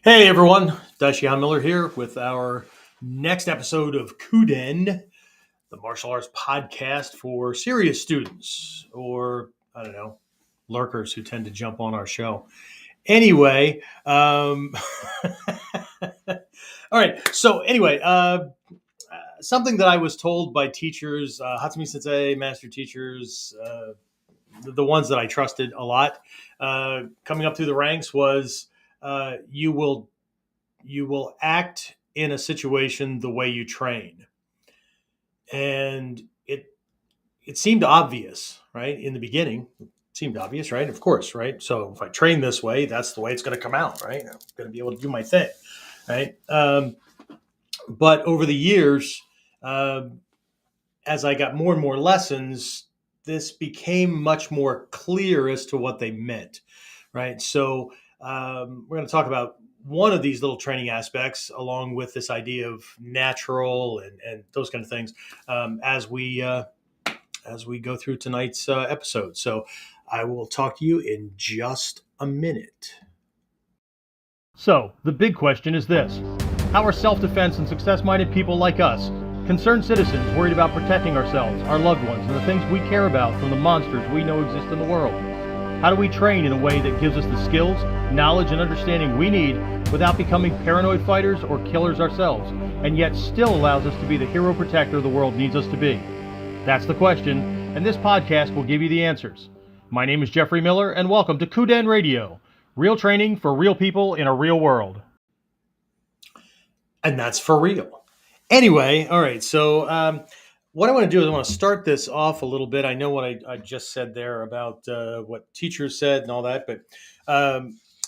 Hey everyone, Daishihan Miller here with our next episode of KUDEN, the martial arts podcast for serious students or, I don't know, lurkers who tend to jump on our show. Anyway, all right. So anyway, something that I was told by teachers, Hatsumi Sensei, master teachers, the ones that I trusted a lot, coming up through the ranks was you will act in a situation the way you train. And it seemed obvious, right? In the beginning, it seemed obvious, right? Of course, right? So if I train this way, that's the way it's going to come out, right? I'm going to be able to do my thing, right? But over the years, as I got more and more lessons, this became much more clear as to what they meant, right? So we're going to talk about one of these little training aspects, along with this idea of natural and those kind of things, as we go through tonight's episode. So I will talk to you in just a minute. So the big question is this: how are self-defense and success-minded people like us, concerned citizens worried about protecting ourselves, our loved ones, and the things we care about from the monsters we know exist in the world? How do we train in a way that gives us the skills, knowledge, and understanding we need without becoming paranoid fighters or killers ourselves, and yet still allows us to be the hero protector the world needs us to be? That's the question, and this podcast will give you the answers. My name is Jeffrey Miller, and welcome to KUDEN Radio, real training for real people in a real world. And that's for real. Anyway, all right, so what I want to do is I want to start this off a little bit. I know what I just said there about what teachers said and all that, but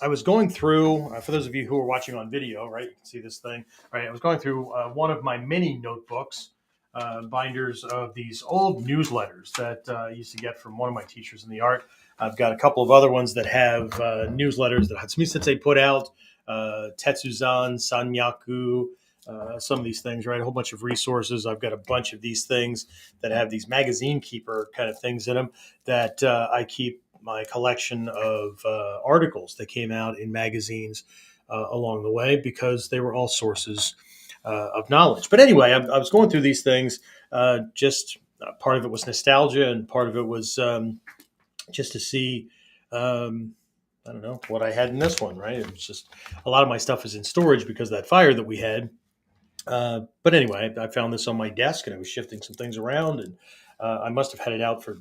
I was going through, for those of you who are watching on video, right, you can see this thing, right? I was going through one of my mini notebooks, binders of these old newsletters that I used to get from one of my teachers in the art. I've got a couple of other ones that have newsletters that Hatsumi Sensei put out, Tetsuzan, Sanyaku, some of these things, right? A whole bunch of resources. I've got a bunch of these things that have these magazine keeper kind of things in them that I keep my collection of articles that came out in magazines along the way, because they were all sources of knowledge. But anyway, I was going through these things. Just part of it was nostalgia, and part of it was just to see, I don't know, what I had in this one, right? It was just a lot of my stuff is in storage because of that fire that we had. But anyway, I found this on my desk, and I was shifting some things around, and I must have had it out for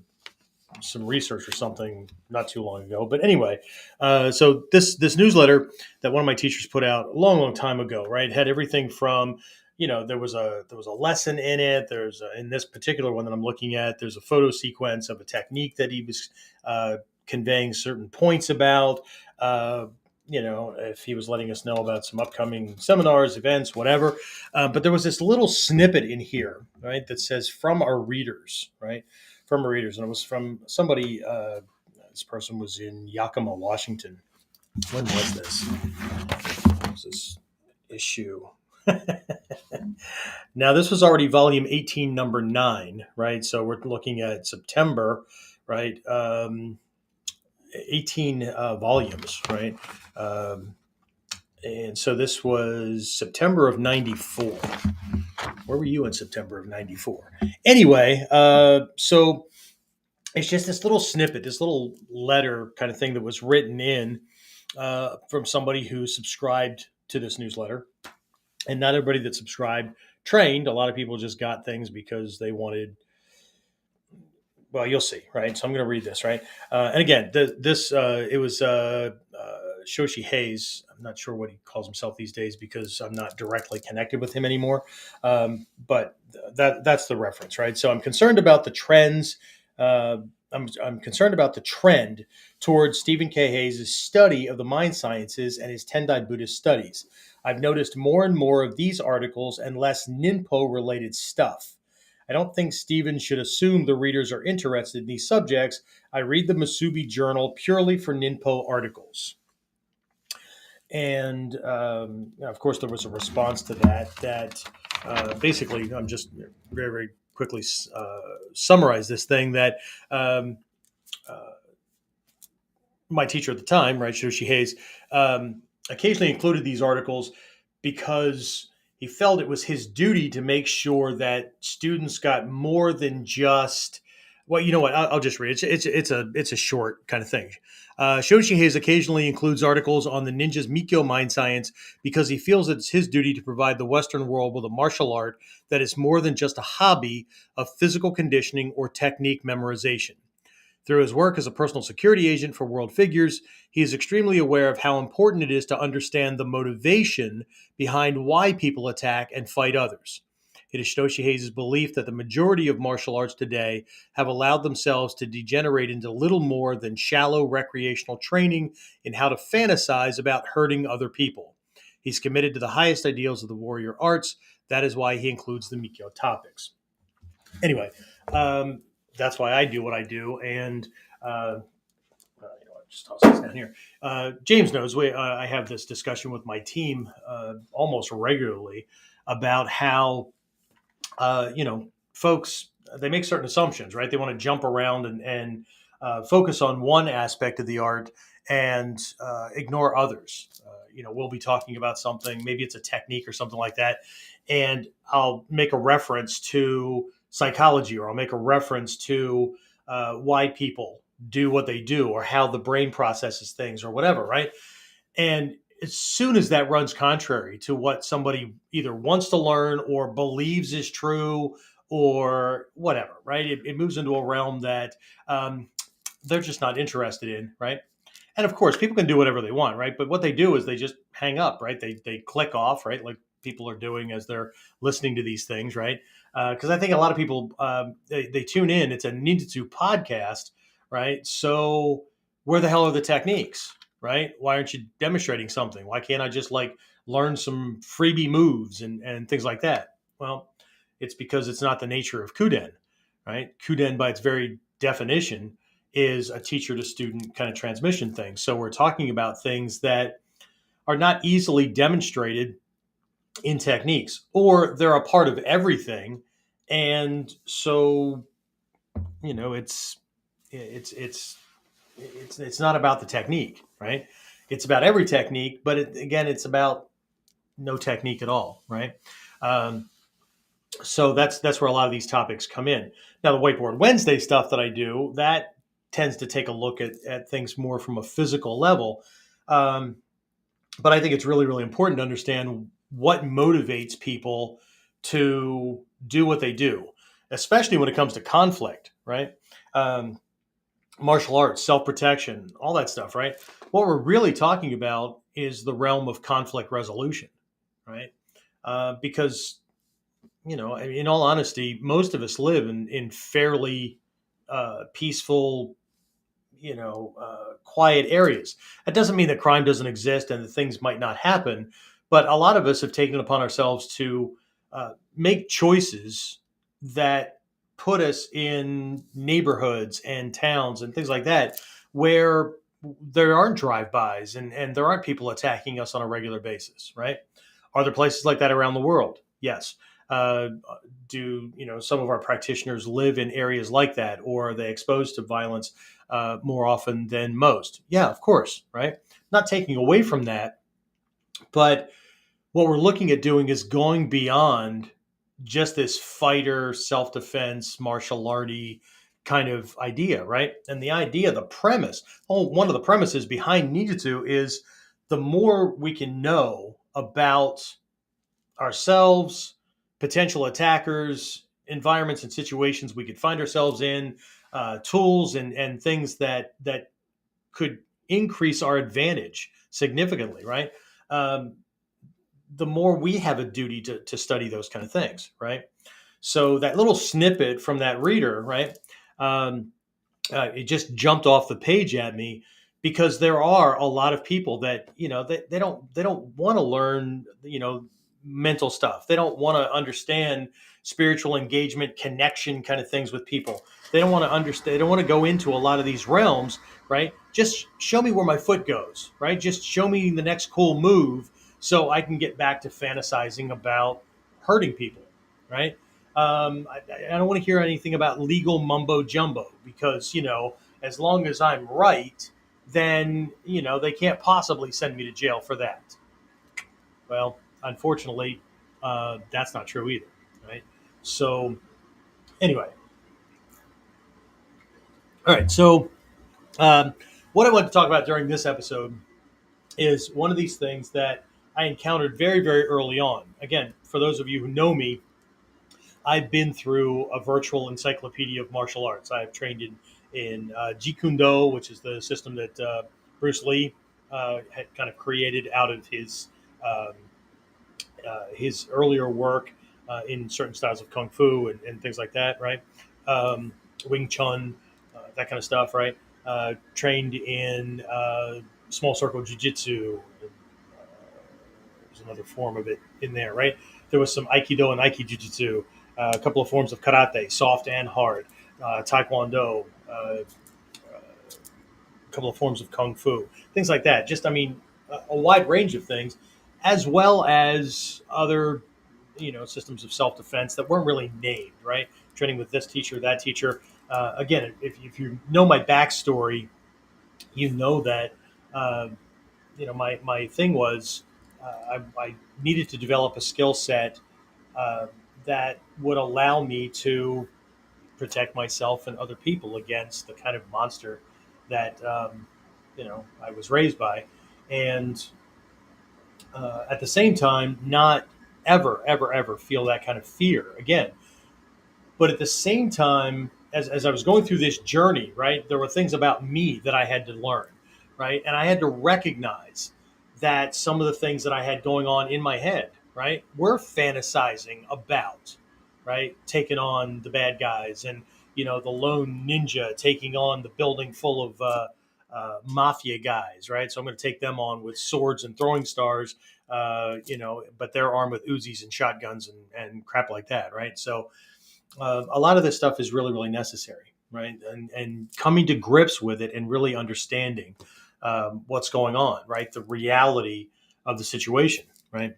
some research or something not too long ago. But anyway, so this newsletter that one of my teachers put out a long time ago, right, had everything from, there was a lesson in it. There's in this particular one that I'm looking at, there's a photo sequence of a technique that he was conveying certain points about. If he was letting us know about some upcoming seminars, events, whatever. But there was this little snippet in here, right, that says "from our readers," right, from our readers, and it was from somebody. This person was in Yakima, Washington. When was this? What was this issue? Now, this was already volume 18, number 9, right? So we're looking at September, right? 18 volumes, right? And so this was September of 94. Where were you in September of 94? Anyway, so it's just this little snippet, this little letter kind of thing that was written in from somebody who subscribed to this newsletter. And not everybody that subscribed trained. A lot of people just got things because they wanted. Well, you'll see, right? So I'm going to read this, right? And again, it was Shoshi Hayes. I'm not sure what he calls himself these days because I'm not directly connected with him anymore. But that's the reference, right? So I'm concerned about the trends. I'm concerned about the trend towards Stephen K. Hayes' study of the mind sciences and his Tendai Buddhist studies. I've noticed more and more of these articles and less Ninpo related stuff. I don't think Stephen should assume the readers are interested in these subjects. I read the Musubi Journal purely for Ninpo articles. And of course, there was a response to that. Basically, I'm just very, very quickly summarize this thing that um, uh, my teacher at the time, right, Shoshi Hayes, occasionally included these articles because he felt it was his duty to make sure that students got more than just. Well, you know what? I'll just read it. It's a short kind of thing. Shoshi Hayes occasionally includes articles on the ninja's Mikyo mind science because he feels it's his duty to provide the Western world with a martial art that is more than just a hobby of physical conditioning or technique memorization. Through his work as a personal security agent for world figures, he is extremely aware of how important it is to understand the motivation behind why people attack and fight others. It is Hitoshi Hayes' belief that the majority of martial arts today have allowed themselves to degenerate into little more than shallow recreational training in how to fantasize about hurting other people. He's committed to the highest ideals of the warrior arts. That is why he includes the Mikyo topics. Anyway, um, that's why I do what I do. And just toss this down here. James knows I have this discussion with my team almost regularly about how folks, they make certain assumptions, right? They want to jump around and focus on one aspect of the art and ignore others. We'll be talking about something, maybe it's a technique or something like that, and I'll make a reference to psychology, or I'll make a reference to why people do what they do, or how the brain processes things, or whatever, right? And as soon as that runs contrary to what somebody either wants to learn or believes is true or whatever, right? It moves into a realm that they're just not interested in, right? And of course, people can do whatever they want, right? But what they do is they just hang up, right? They click off, right? Like people are doing as they're listening to these things, right? Because I think a lot of people they tune in. It's a ninjutsu podcast, right? So where the hell are the techniques, right? Why aren't you demonstrating something? Why can't I just like learn some freebie moves and things like that? Well, it's because it's not the nature of Kuden, right? Kuden, by its very definition, is a teacher to student kind of transmission thing. So we're talking about things that are not easily demonstrated in techniques, or they're a part of everything. And so, it's not about the technique, right? It's about every technique, but again, it's about no technique at all, right? Um, so that's where a lot of these topics come in. Now, the Whiteboard Wednesday stuff that I do, that tends to take a look at things more from a physical level. Um, but I think it's really, really important to understand what motivates people to do what they do, especially when it comes to conflict, right? Um, Martial arts, self protection, all that stuff, right? What we're really talking about is the realm of conflict resolution, right? Because in all honesty, most of us live in fairly peaceful, quiet areas. That doesn't mean that crime doesn't exist and that things might not happen, but a lot of us have taken it upon ourselves to make choices that put us in neighborhoods and towns and things like that where there aren't drive-bys and there aren't people attacking us on a regular basis, right? Are there places like that around the world? Yes. Uh, do some of our practitioners live in areas like that, or are they exposed to violence more often than most? Yeah, of course, right? Not taking away from that, but what we're looking at doing is going beyond just this fighter, self defense, martial arty kind of idea, right? And the idea, the premise, one of the premises behind Ninjutsu is the more we can know about ourselves, potential attackers, environments and situations we could find ourselves in, tools and things that could increase our advantage significantly, right? Um, the more we have a duty to study those kind of things, right? So that little snippet from that reader, right? Um, it just jumped off the page at me because there are a lot of people that they don't want to learn mental stuff. They don't want to understand spiritual engagement, connection kind of things with people. They don't want to understand. They don't want to go into a lot of these realms, right? Just show me where my foot goes, right? Just show me the next cool move so I can get back to fantasizing about hurting people, right? I don't want to hear anything about legal mumbo jumbo because, as long as I'm right, then, they can't possibly send me to jail for that. Well, unfortunately, that's not true either, right? So, anyway, all right. So, um, what I want to talk about during this episode is one of these things that I encountered very, very early on. Again, for those of you who know me, I've been through a virtual encyclopedia of martial arts. I've trained in Jeet Kune Do, which is the system that Bruce Lee had kind of created out of um, his earlier work in certain styles of kung fu and things like that, right? Um, Wing Chun, that kind of stuff, right? Trained in small circle jiu-jitsu. There's another form of it in there, right? There was some Aikido and Aikijitsu, a couple of forms of karate, soft and hard, Taekwondo, a couple of forms of kung fu, things like that. Just, I mean, a wide range of things, as well as other, systems of self defense that weren't really named, right? Training with this teacher, that teacher. Again, if you know my backstory, you know that uh, my thing was I needed to develop a skill set uh, that would allow me to protect myself and other people against the kind of monster that I was raised by, and at the same time, not ever, ever, ever feel that kind of fear again. But at the same time, as I was going through this journey, right, there were things about me that I had to learn, right? And I had to recognize that some of the things that I had going on in my head, right, were fantasizing about, right, taking on the bad guys and, the lone ninja taking on the building full of mafia guys, right? So I'm going to take them on with swords and throwing stars, but they're armed with Uzis and shotguns and crap like that, right? So, a lot of this stuff is really, really necessary, right? And coming to grips with it and really understanding what's going on, right? The reality of the situation, right?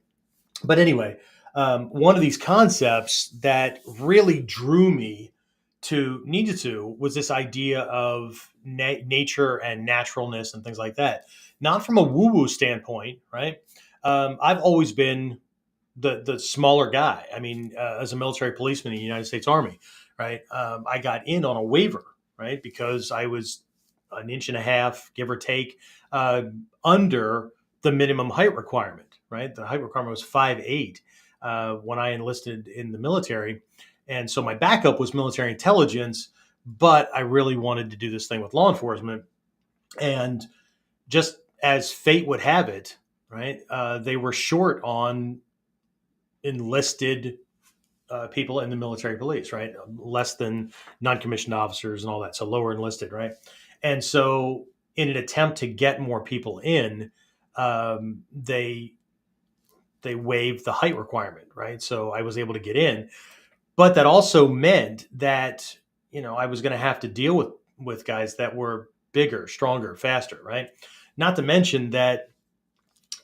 But anyway, one of these concepts that really drew me to Ninjutsu was this idea of nature and naturalness and things like that. Not from a woo woo standpoint, right? I've always been the smaller guy. I mean, as a military policeman in the United States Army, right? I got in on a waiver, right, because I was an inch and a half, give or take, uh, under the minimum height requirement. Right, the height requirement was 5'8" when I enlisted in the military, and so my backup was military intelligence. But I really wanted to do this thing with law enforcement, and just as fate would have it, right, they were short on enlisted people in the military police, right? Less than non-commissioned officers and all that, so lower enlisted, right? And so, in an attempt to get more people in, they waived the height requirement, right? So I was able to get in, but that also meant that I was going to have to deal with guys that were bigger, stronger, faster, right? Not to mention that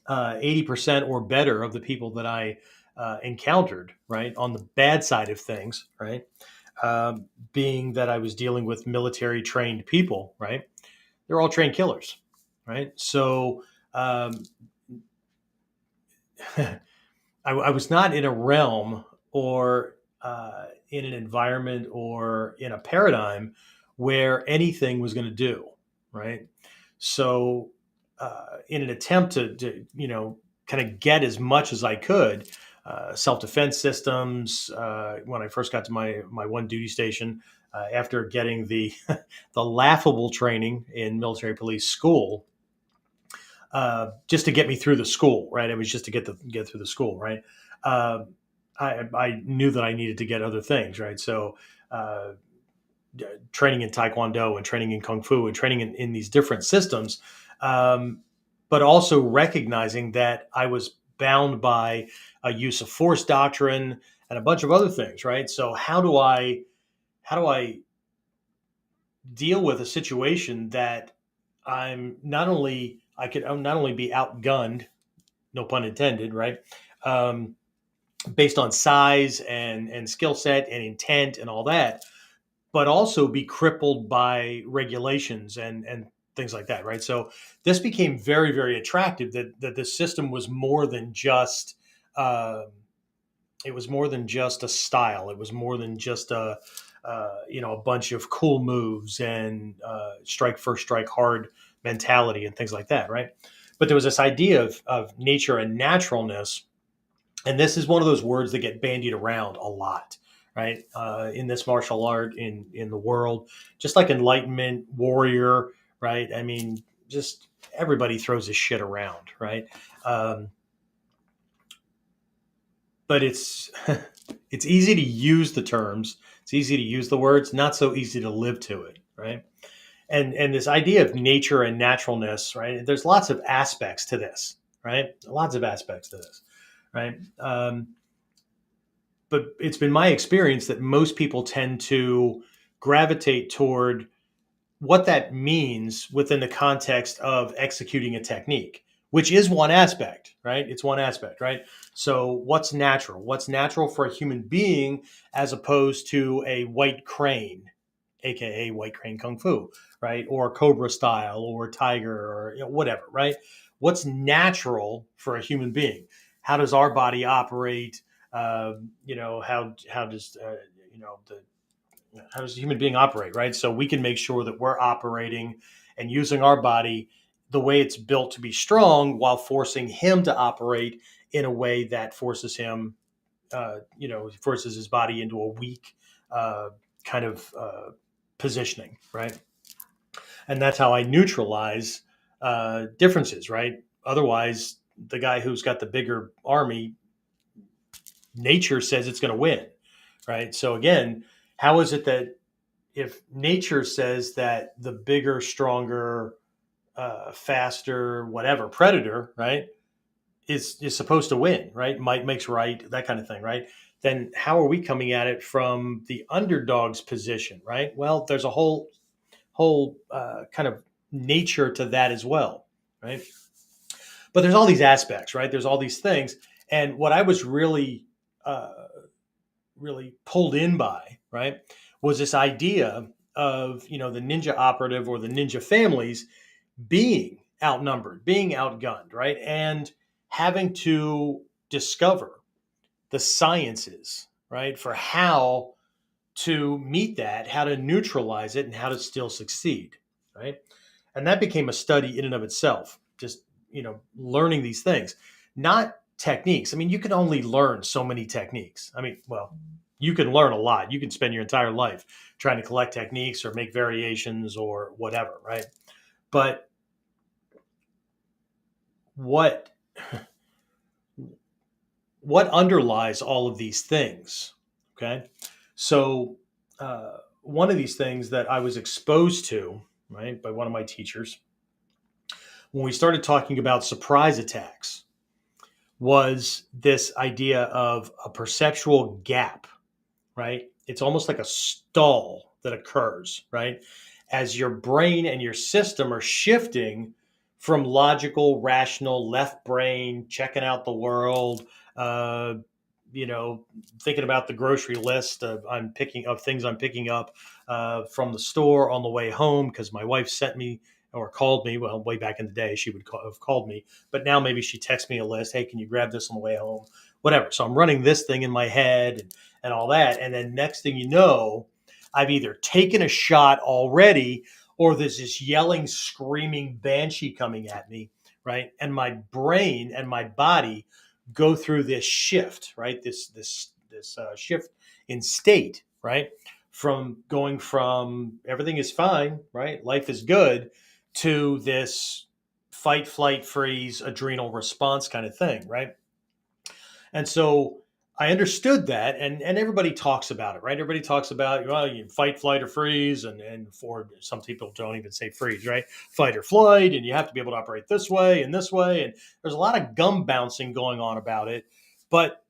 80% or better of the people that I encountered, right, on the bad side of things, right, being that I was dealing with military trained people, right, they're all trained killers, right? So um, I was not in a realm or in an environment or in a paradigm where anything was going to do, right? So, in an attempt to kind of get as much as I could, self defense systems. When I first got to my one duty station, after getting the the laughable training in military police school, just to get me through the school, right? It was just to get through the school, right? Uh, I knew that I needed to get other things, right? So. training in Taekwondo and training in Kung Fu and training in these different systems, um, but also recognizing that I was bound by a use of force doctrine and a bunch of other things, right? So how do I deal with a situation that I'm not only be outgunned, no pun intended, right? Um, Based on size and skill set and intent and all that, but also be crippled by regulations and things like that, right? So this became very, very attractive, that the system was more than just uh, it was more than just a style. It was more than just a bunch of cool moves and strike first, strike hard mentality and things like that, right? But there was this idea of nature and naturalness, and this is one of those words that get bandied around a lot, right? In this martial art, in the world, just like enlightenment, warrior, right? I mean, just everybody throws this shit around, right? Um, but it's easy to use the terms, it's easy to use the words, not so easy to live to it, right? And this idea of nature and naturalness, right? There's lots of aspects to this, right? Lots of aspects to this, right? But it's been my experience that most people tend to gravitate toward what that means within the context of executing a technique, which is one aspect, right? It's one aspect, right? So, what's natural? What's natural for a human being as opposed to a white crane, aka white crane kung fu, right? Or cobra style, or tiger, or whatever, right? What's natural for a human being? How does our body operate? How does the how does a human being operate, right? So we can make sure that we're operating and using our body the way it's built to be strong, while forcing him to operate in a way that forces his body into a weak uh, kind of positioning, right? And that's how I neutralize differences, right? Otherwise, the guy who's got the bigger army, nature says it's going to win, right? So again, how is it that if nature says that the bigger, stronger, faster, whatever predator, right, is supposed to win, right? Might makes right, that kind of thing, right? Then how are we coming at it from the underdog's position, right? Well, there's a whole kind of nature to that as well, right? But there's all these aspects, right? There's all these things, and what I was uh, really pulled in by, right, was this idea of the ninja operative or the ninja families being outnumbered, being outgunned, right, and having to discover the sciences, right, for how to meet that, how to neutralize it, and how to still succeed, right? And that became a study in and of itself, just learning these things, not techniques. I mean, you can only learn so many techniques. I mean, well, you can learn a lot. You can spend your entire life trying to collect techniques or make variations or whatever, right? But what what underlies all of these things? Okay, so one of these things that I was exposed to, right, by one of my teachers when we started talking about surprise attacks, was this idea of a perceptual gap, right? It's almost like a stall that occurs, right? As your brain and your system are shifting from logical, rational, left brain, checking out the world, uh, you know, thinking about the grocery list of things I'm picking up from the store on the way home because my wife sent me or called me. Well, way back in the day, she would have called me, but now maybe she texts me a list. Hey, can you grab this on the way home? Whatever. So I'm running this thing in my head and all that. And then next thing you know, I've either taken a shot already or there's this yelling, screaming banshee coming at me, right? And my brain and my body go through this shift, right? This shift in state, right? From going from everything is fine, right? Life is good, to this fight, flight, freeze, adrenal response kind of thing, right? And so I understood that, and everybody talks about it, right? Everybody talks about, well, you fight, flight, or freeze, and for some people don't even say freeze, right? Fight or flight, and you have to be able to operate this way and this way, and there's a lot of gum bouncing going on about it. But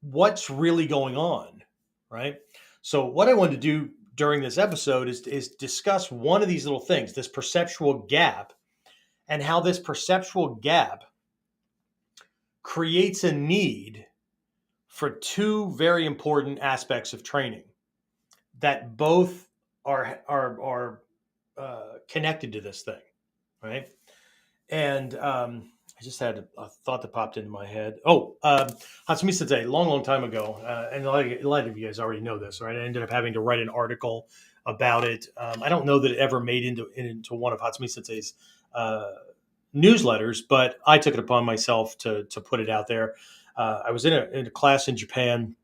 what's really going on, right? So what I wanted to do during this episode is discuss one of these little things, this perceptual gap, and how this perceptual gap creates a need for two very important aspects of training that both are connected to this thing, right? And I just had a thought that popped into my head. Oh, Hatsumi Sensei, long, long time ago, and a lot of you guys already know this, right? I ended up having to write an article about it. I don't know that it ever made into one of Hatsumi Sensei's uh, newsletters, but I took it upon myself to put it out there. I was in a class in Japan,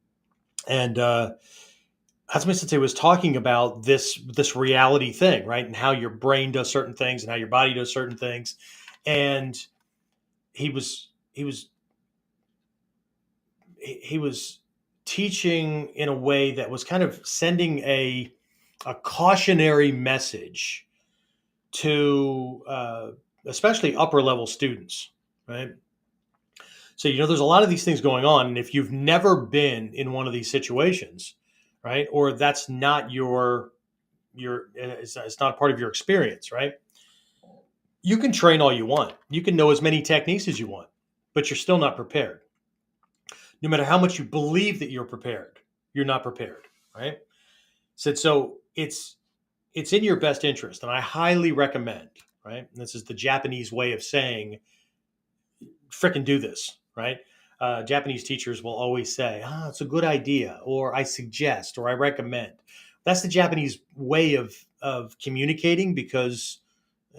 and Hatsumi Sensei was talking about this reality thing, right? And how your brain does certain things and how your body does certain things. And he was teaching in a way that was kind of sending a cautionary message to especially upper level students, right? So there's a lot of these things going on, and if you've never been in one of these situations, right, or that's not it's not part of your experience, right? You can train all you want. You can know as many techniques as you want, but you're still not prepared. No matter how much you believe that you're prepared, you're not prepared, right? So it's in your best interest, and I highly recommend, right? And this is the Japanese way of saying, "Frickin' do this," right? Japanese teachers will always say, it's a good idea, or I suggest, or I recommend. That's the Japanese way of communicating because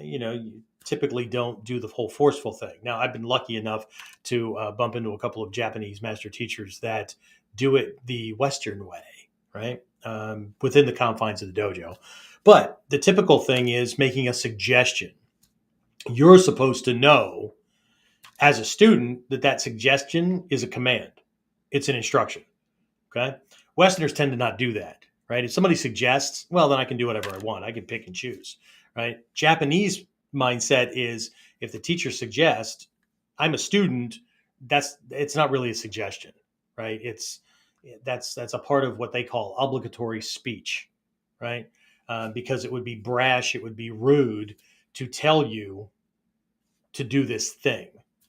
you typically don't do the whole forceful thing. Now, I've been lucky enough to bump into a couple of Japanese master teachers that do it the Western way, right? Within the confines of the dojo. But the typical thing is making a suggestion. You're supposed to know as a student that suggestion is a command, it's an instruction. Okay. Westerners tend to not do that, right? If somebody suggests, well, then I can do whatever I want. I can pick and choose, right? Japanese mindset is if the teacher suggests, I'm a student, it's not really a suggestion, right? That's a part of what they call obligatory speech, right? Because it would be brash, it would be rude to tell you to do this thing,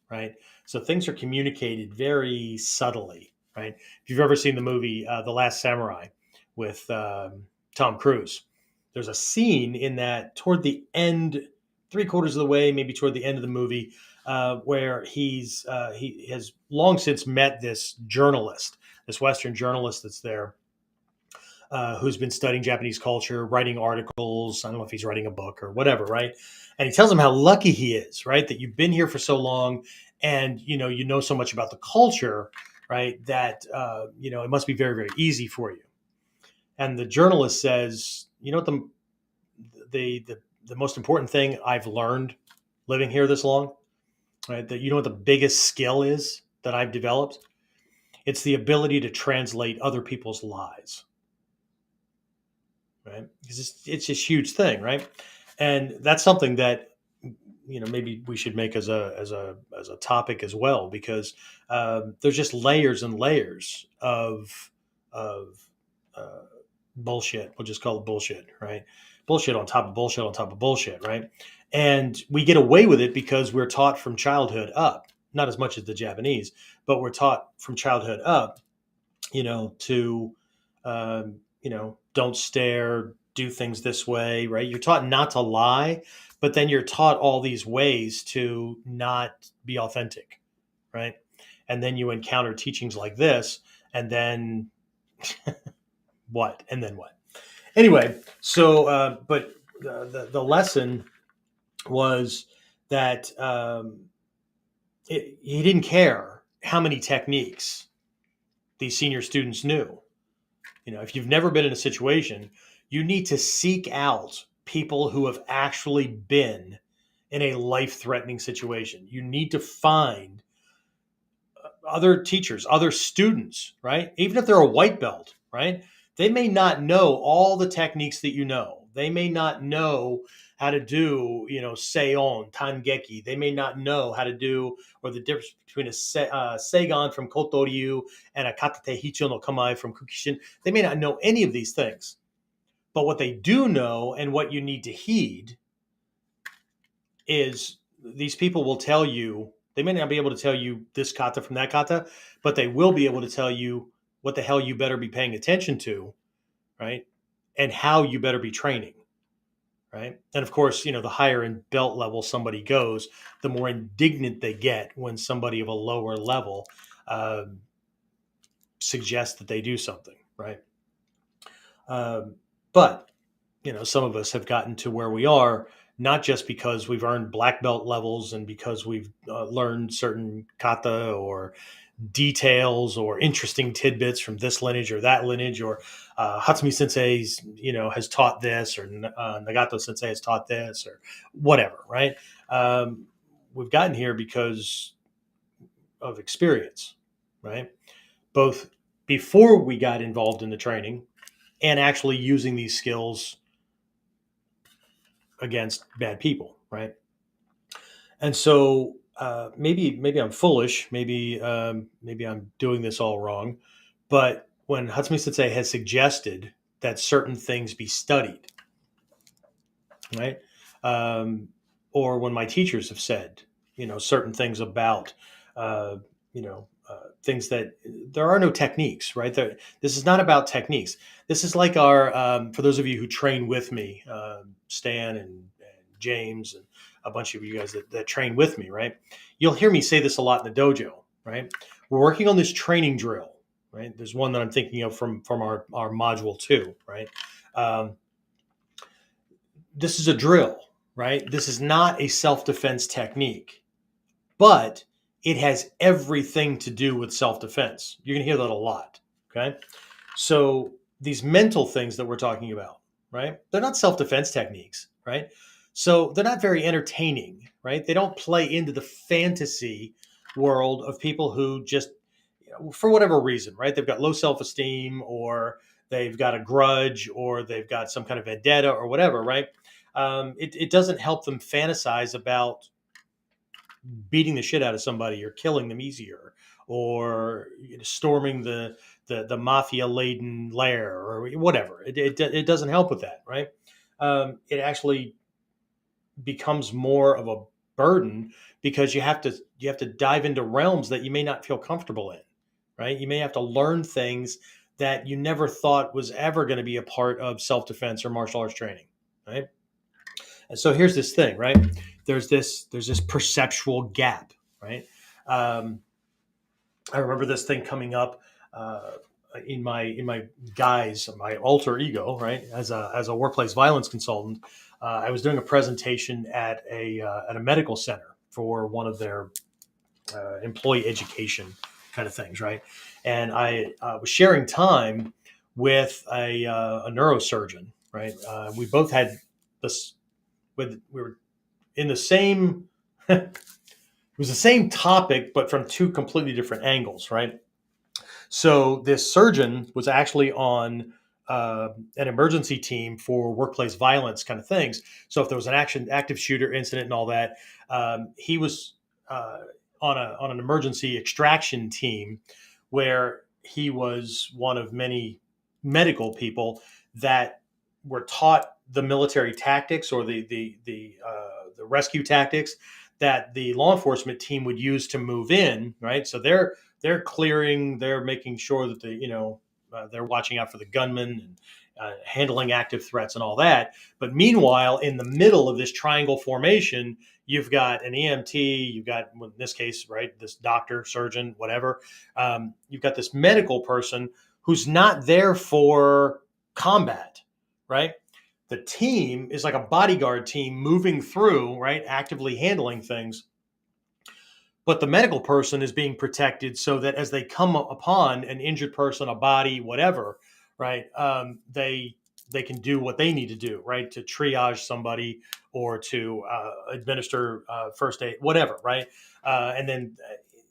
right? So things are communicated very subtly, right? If you've ever seen the movie The Last Samurai with Tom Cruise, there's a scene in that toward the end, 3/4 of the way, maybe toward the end of the movie, where he has long since met this journalist, this Western journalist that's there, who's been studying Japanese culture, writing articles. I don't know if he's writing a book or whatever, right? And he tells him how lucky he is, right, that you've been here for so long, and you know so much about the culture, right, that it must be very, very easy for you. And the journalist says, you know what the most important thing I've learned living here this long, right? That you know what the biggest skill is that I've developed? It's the ability to translate other people's lies, right? Because it's this huge thing, right? And that's something that maybe we should make as a topic as well, because there's just layers and layers of uh, bullshit. We'll just call it bullshit, right? Bullshit on top of bullshit on top of bullshit, right? And we get away with it because we're taught from childhood up, not as much as the Japanese, but we're taught from childhood up, to, don't stare, do things this way, right? You're taught not to lie, but then you're taught all these ways to not be authentic, right? And then you encounter teachings like this, and then what? And then what? Anyway, so, but the lesson was that he didn't care how many techniques these senior students knew. If you've never been in a situation, you need to seek out people who have actually been in a life-threatening situation. You need to find other teachers, other students, right? Even if they're a white belt, right? They may not know all the techniques that you know. They may not know how to do, Seion, Tangeki. They may not know how to do, or the difference between a Seigan from Kotoryu and a Katate Hicho no Kamae from Kukishin. They may not know any of these things. But what they do know and what you need to heed is these people will tell you, they may not be able to tell you this kata from that kata, but they will be able to tell you what the hell you better be paying attention to, right? And how you better be training, right? And of course, the higher in belt level somebody goes, the more indignant they get when somebody of a lower level suggests that they do something, right? But some of us have gotten to where we are, not just because we've earned black belt levels and because we've learned certain kata or details or interesting tidbits from this lineage or that lineage, or Hatsumi Sensei's, has taught this, or Nagato Sensei has taught this, or whatever, right? We've gotten here because of experience, right? Both before we got involved in the training and actually using these skills against bad people, right? And so maybe I'm foolish, maybe I'm doing this all wrong, but when Hatsumi Sensei has suggested that certain things be studied, right, um, or when my teachers have said, certain things about, things that there are no techniques, right? This is not about techniques. This is like our, for those of you who train with me, Stan and James and a bunch of you guys that train with me, right? You'll hear me say this a lot in the dojo, right? We're working on this training drill, right? There's one that I'm thinking of from our module 2, right? Um, this is a drill, right? This is not a self-defense technique, but it has everything to do with self-defense. You're going to hear that a lot, okay? So these mental things that we're talking about, right? They're not self-defense techniques, right? So they're not very entertaining, right? They don't play into the fantasy world of people who just, for whatever reason, right? They've got low self-esteem, or they've got a grudge, or they've got some kind of vendetta or whatever, right? It doesn't help them fantasize about beating the shit out of somebody or killing them easier, or storming the mafia laden lair or whatever. It doesn't help with that, right? It actually becomes more of a burden because you have to dive into realms that you may not feel comfortable in, right? You may have to learn things that you never thought was ever going to be a part of self-defense or martial arts training, right? And so here's this thing, right? There's this perceptual gap, right? Um, I remember this thing coming up in my guise, my alter ego, right? As a workplace violence consultant, I was doing a presentation at a medical center for one of their employee education kind of things, right? And I was sharing time with a neurosurgeon, right? We both had this. We were in the same. It was the same topic, but from two completely different angles, right? So this surgeon was actually on an emergency team for workplace violence kind of things. So if there was an active shooter incident and all that, he was on an emergency extraction team where he was one of many medical people that were taught the military tactics, or the rescue tactics that the law enforcement team would use to move in, right? So they're clearing, they're making sure that they're watching out for the gunmen and handling active threats and all that. But meanwhile, in the middle of this triangle formation, you've got an EMT, you've got, in this case, right, this doctor, surgeon, whatever. You've got this medical person who's not there for combat, right? The team is like a bodyguard team moving through, right, actively handling things, but the medical person is being protected so that as they come upon an injured person, a body, whatever, right, they can do what they need to do, right, to triage somebody or to administer first aid, whatever, right, and then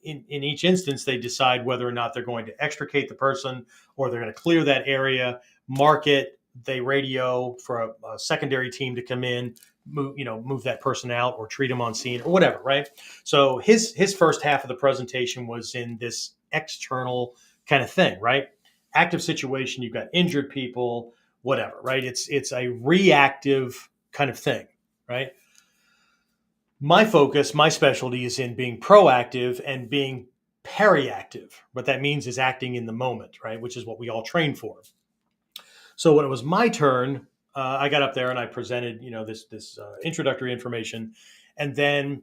in each instance, they decide whether or not they're going to extricate the person or they're going to clear that area, mark it. They radio for a secondary team to come in, move that person out or treat them on scene or whatever, right? So his first half of the presentation was in this external kind of thing, right? Active situation, you've got injured people, whatever, right? It's a reactive kind of thing, right? My focus, my specialty is in being proactive and being periactive. What that means is acting in the moment, right? Which is what we all train for. So when it was my turn, I got up there and I presented, this introductory information, and then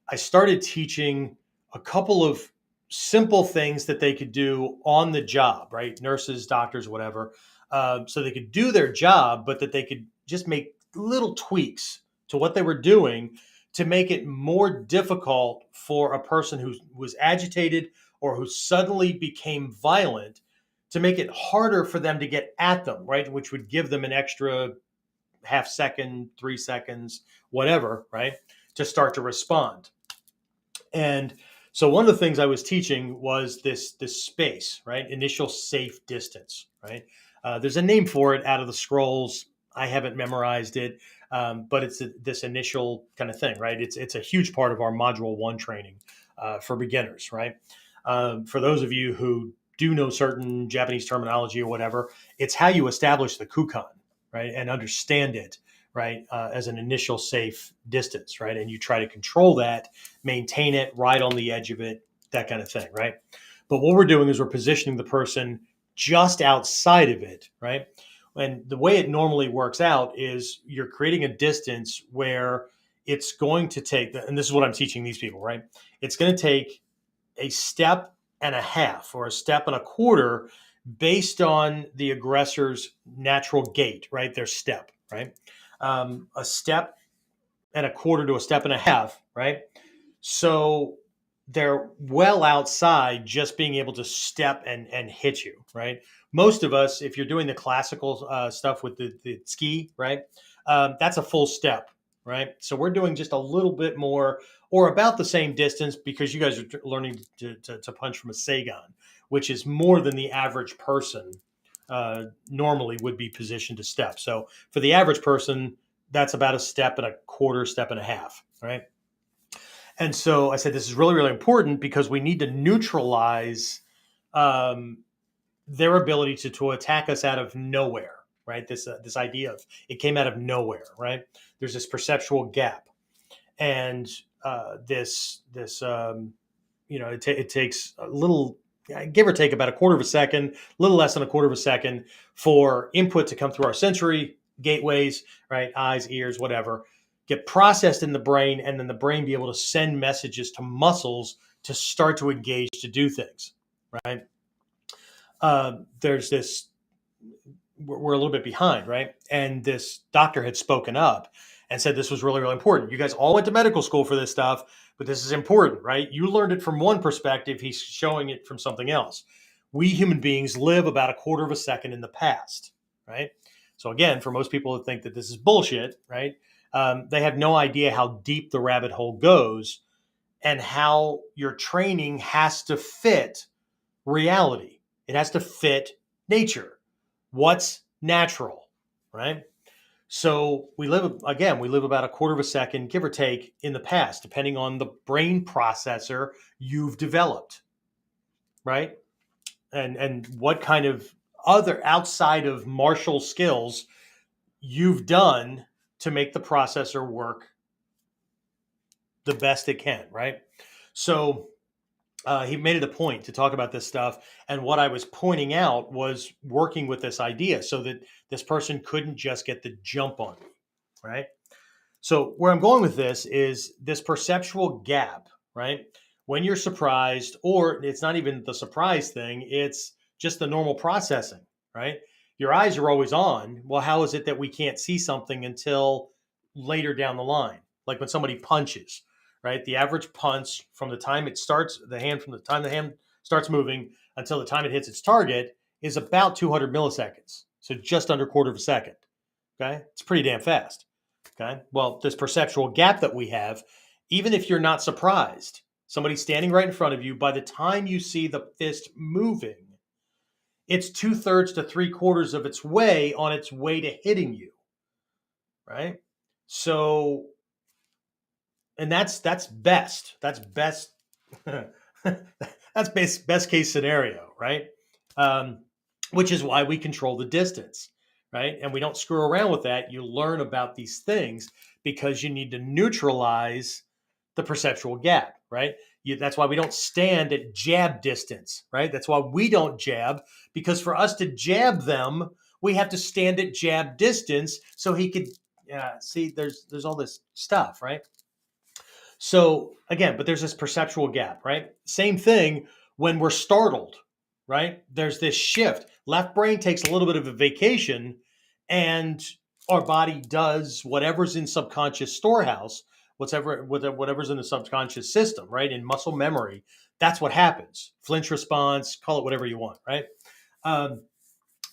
I started teaching a couple of simple things that they could do on the job, right? Nurses, doctors, whatever, so they could do their job, but that they could just make little tweaks to what they were doing to make it more difficult for a person who was agitated or who suddenly became violent, to make it harder for them to get at them, right? Which would give them an extra half second, 3 seconds, whatever, right? To start to respond. And so one of the things I was teaching was this space, right? Initial safe distance, right? There's a name for it out of the scrolls. I haven't memorized it, but it's this initial kind of thing, right? It's a huge part of our Module 1 training for beginners, right? For those of you who do know certain Japanese terminology or whatever, it's how you establish the kukan, right? And understand it, right? As an initial safe distance, right? And you try to control that, maintain it, right on the edge of it, that kind of thing, right? But what we're doing is we're positioning the person just outside of it, right? And the way it normally works out is you're creating a distance where it's going to take, and this is what I'm teaching these people, right? It's going to take a step and a half or a step and a quarter based on the aggressor's natural gait, right? Their step, right? A step and a quarter to a step and a half, right? So they're well outside just being able to step and hit you, right? Most of us, if you're doing the classical stuff with the ski, right, that's a full step, right? So we're doing just a little bit more or about the same distance because you guys are learning to punch from a seigan, which is more than the average person normally would be positioned to step. So for the average person, that's about a step and a quarter, step and a half, right? And so I said, this is really, really important because we need to neutralize their ability to attack us out of nowhere, right? This idea of it came out of nowhere, right? There's this perceptual gap, and it takes a little, give or take about a quarter of a second, a little less than a quarter of a second for input to come through our sensory gateways, right? Eyes, ears, whatever, get processed in the brain, and then the brain be able to send messages to muscles to start to engage to do things, right? There's this, we're a little bit behind, right? And this doctor had spoken up and said this was really, really important. You guys all went to medical school for this stuff, but this is important, right? You learned it from one perspective. He's showing it from something else. We human beings live about a quarter of a second in the past, right? So again, for most people that think that this is bullshit, right? They have no idea how deep the rabbit hole goes and how your training has to fit reality. It has to fit nature. What's natural, right? So we live about a quarter of a second, give or take, in the past, depending on the brain processor you've developed, right? And what kind of other outside of martial skills you've done to make the processor work the best it can, right? So he made it a point to talk about this stuff. And what I was pointing out was working with this idea so that this person couldn't just get the jump on me, right? So where I'm going with this is this perceptual gap, right? When you're surprised, or it's not even the surprise thing, it's just the normal processing, right? Your eyes are always on. Well, how is it that we can't see something until later down the line? Like when somebody punches, right? The average punch from the time it starts, from the time the hand starts moving until the time it hits its target is about 200 milliseconds. So just under a quarter of a second. Okay. It's pretty damn fast. Okay. Well, this perceptual gap that we have, even if you're not surprised, somebody standing right in front of you, by the time you see the fist moving, it's 2/3 to 3/4 of its way on its way to hitting you, right? So, and that's best. That's best. That's best case scenario, right? Um, which is why we control the distance, right? And we don't screw around with that. You learn about these things because you need to neutralize the perceptual gap, right? That's why we don't stand at jab distance, right? That's why we don't jab, because for us to jab them, we have to stand at jab distance so he could. See, there's all this stuff, right? So again, but there's this perceptual gap, right? Same thing when we're startled, right? There's this shift. Left brain takes a little bit of a vacation, and our body does whatever's in subconscious storehouse, whatever's in the subconscious system, right? In muscle memory, that's what happens. Flinch response, call it whatever you want, right? Um,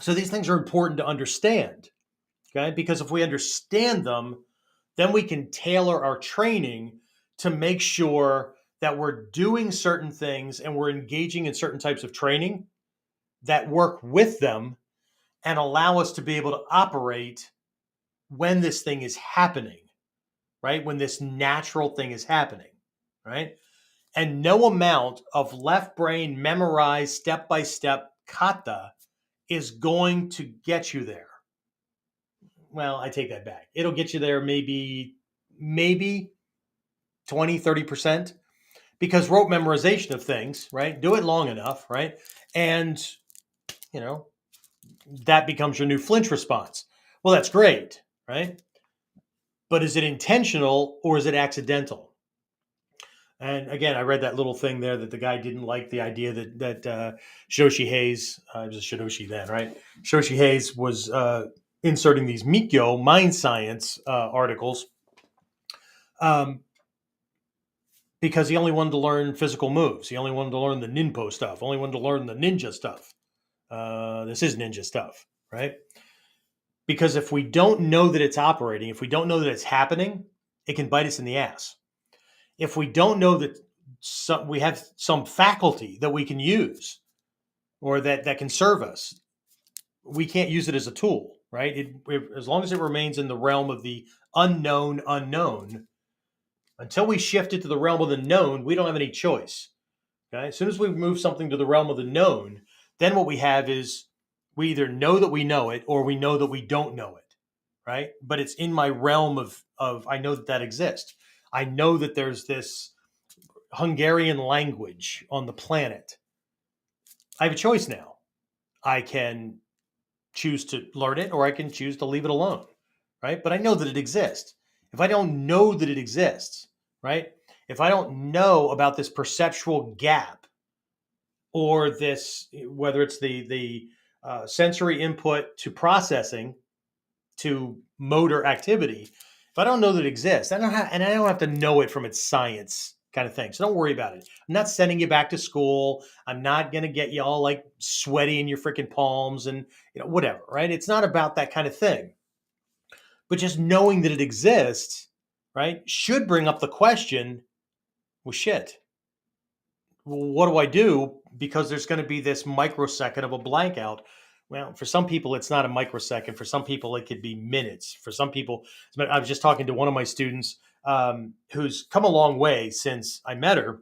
so these things are important to understand, okay? Because if we understand them, then we can tailor our training to make sure that we're doing certain things and we're engaging in certain types of training that work with them and allow us to be able to operate when this thing is happening, right? When this natural thing is happening, right? And no amount of left brain memorized step by step kata is going to get you there. Well, I take that back. It'll get you there maybe 20, 30%, because rote memorization of things, right? Do it long enough, right? And, you know, that becomes your new flinch response. Well, that's great, right? But is it intentional or is it accidental? And again, I read that little thing there that the guy didn't like the idea that Shoshi Hayes, it was a Shidoshi then, right? Shoshi Hayes was inserting these Mikyo mind science articles, um, because he only wanted to learn physical moves. He only wanted to learn the ninpo stuff. Only wanted to learn the ninja stuff. This is ninja stuff, right? Because if we don't know that it's operating, if we don't know that it's happening, it can bite us in the ass. If we don't know that we have some faculty that we can use or that can serve us, we can't use it as a tool, right? As long as it remains in the realm of the unknown, until we shift it to the realm of the known, we don't have any choice. Okay? As soon as we move something to the realm of the known, then what we have is we either know that we know it or we know that we don't know it, right? But it's in my realm of I know that exists. I know that there's this Hungarian language on the planet. I have a choice now. I can choose to learn it or I can choose to leave it alone, right? But I know that it exists. If I don't know that it exists, right? If I don't know about this perceptual gap or this, whether it's the sensory input to processing to motor activity, if I don't know that it exists, and I don't have to know it from its science kind of thing. So don't worry about it. I'm not sending you back to school. I'm not going to get you all like sweaty in your freaking palms and whatever, right? It's not about that kind of thing. But just knowing that it exists, right, should bring up the question, well, shit, what do I do? Because there's going to be this microsecond of a blank out. Well, for some people, it's not a microsecond. For some people, it could be minutes. For some people, I was just talking to one of my students who's come a long way since I met her.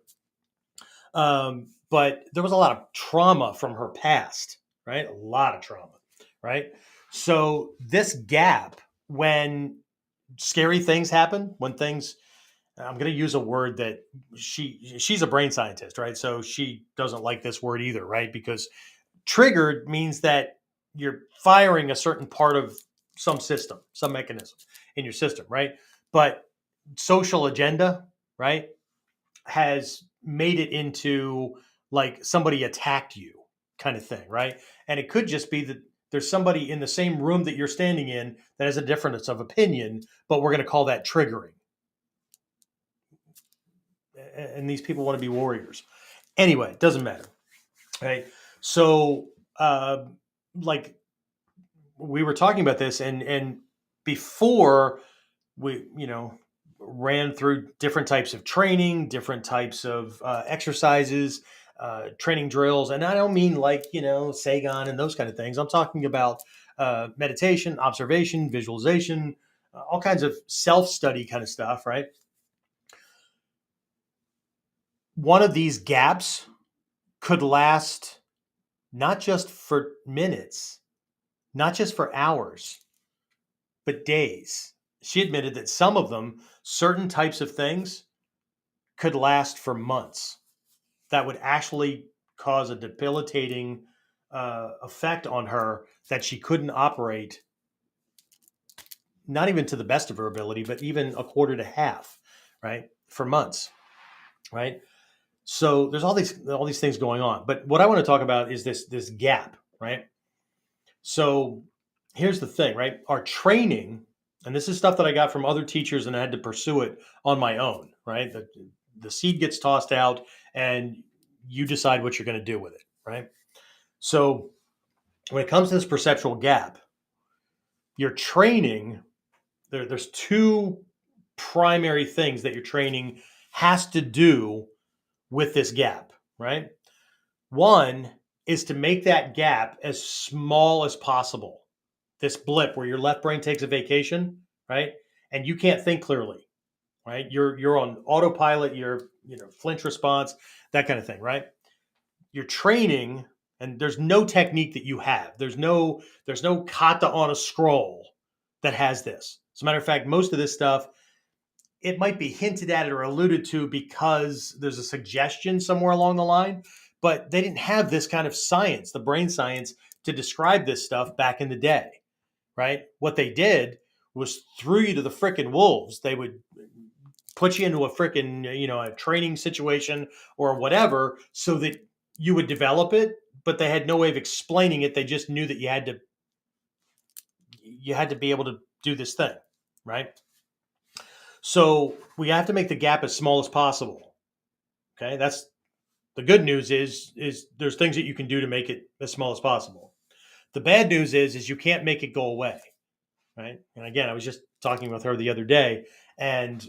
But there was a lot of trauma from her past, right? A lot of trauma, right? So this gap, when scary things happen, when things, I'm going to use a word that she's a brain scientist, right? So she doesn't like this word either, right? Because triggered means that you're firing a certain part of some system, some mechanism in your system, right? But social agenda, right, has made it into like somebody attacked you kind of thing, right? And it could just be that there's somebody in the same room that you're standing in that has a difference of opinion, but we're going to call that triggering. And these people want to be warriors. Anyway, it doesn't matter, right? So, like we were talking about this, and before we, ran through different types of training, different types of exercises, training drills. And I don't mean like, Sagan and those kind of things. I'm talking about meditation, observation, visualization, all kinds of self study kind of stuff, right? One of these gaps could last not just for minutes, not just for hours, but days. She admitted that some of them, certain types of things, could last for months. That would actually cause a debilitating effect on her that she couldn't operate, not even to the best of her ability, but even a quarter to half, right, for months, right? So there's all these things going on. But what I want to talk about is this gap, right? So here's the thing, right? Our training, and this is stuff that I got from other teachers and I had to pursue it on my own, right? The seed gets tossed out and you decide what you're going to do with it, right? So when it comes to this perceptual gap, your training, there's two primary things that your training has to do with this gap, right? One is to make that gap as small as possible. This blip where your left brain takes a vacation, right? And you can't think clearly, right? You're on autopilot, you're flinch response, that kind of thing, right? Your training, and there's no technique that you have. There's no kata on a scroll that has this. As a matter of fact, most of this stuff, it might be hinted at or alluded to because there's a suggestion somewhere along the line, but they didn't have this kind of science, the brain science, to describe this stuff back in the day, right? What they did was threw you to the frickin' wolves. They would put you into a frickin', a training situation or whatever so that you would develop it, but they had no way of explaining it. They just knew that you had to be able to do this thing, right? So we have to make the gap as small as possible. Okay, that's the good news is there's things that you can do to make it as small as possible. The bad news is you can't make it go away, right? And again, I was just talking with her the other day, and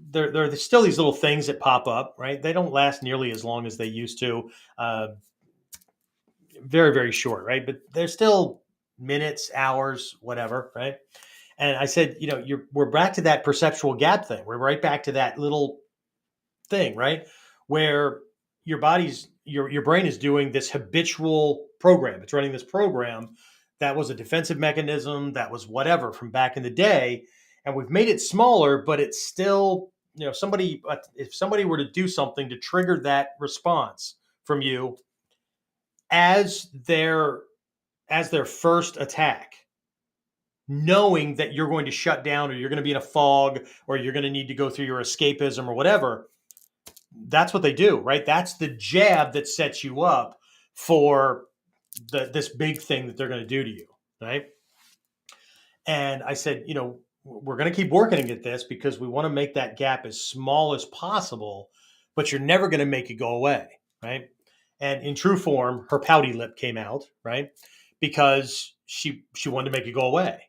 there are still these little things that pop up, right? They don't last nearly as long as they used to. Very, very short, right? But they're still minutes, hours, whatever, right? And I said, we're back to that perceptual gap thing. We're right back to that little thing, right? Where your brain is doing this habitual program. It's running this program that was a defensive mechanism, that was whatever from back in the day, and we've made it smaller, but it's still, if somebody were to do something to trigger that response from you as their first attack, knowing that you're going to shut down or you're going to be in a fog or you're going to need to go through your escapism or whatever, that's what they do, right? That's the jab that sets you up for this big thing that they're going to do to you, right? And I said, we're going to keep working at this because we want to make that gap as small as possible, but you're never going to make it go away, right? And in true form, her pouty lip came out, right? Because she wanted to make it go away,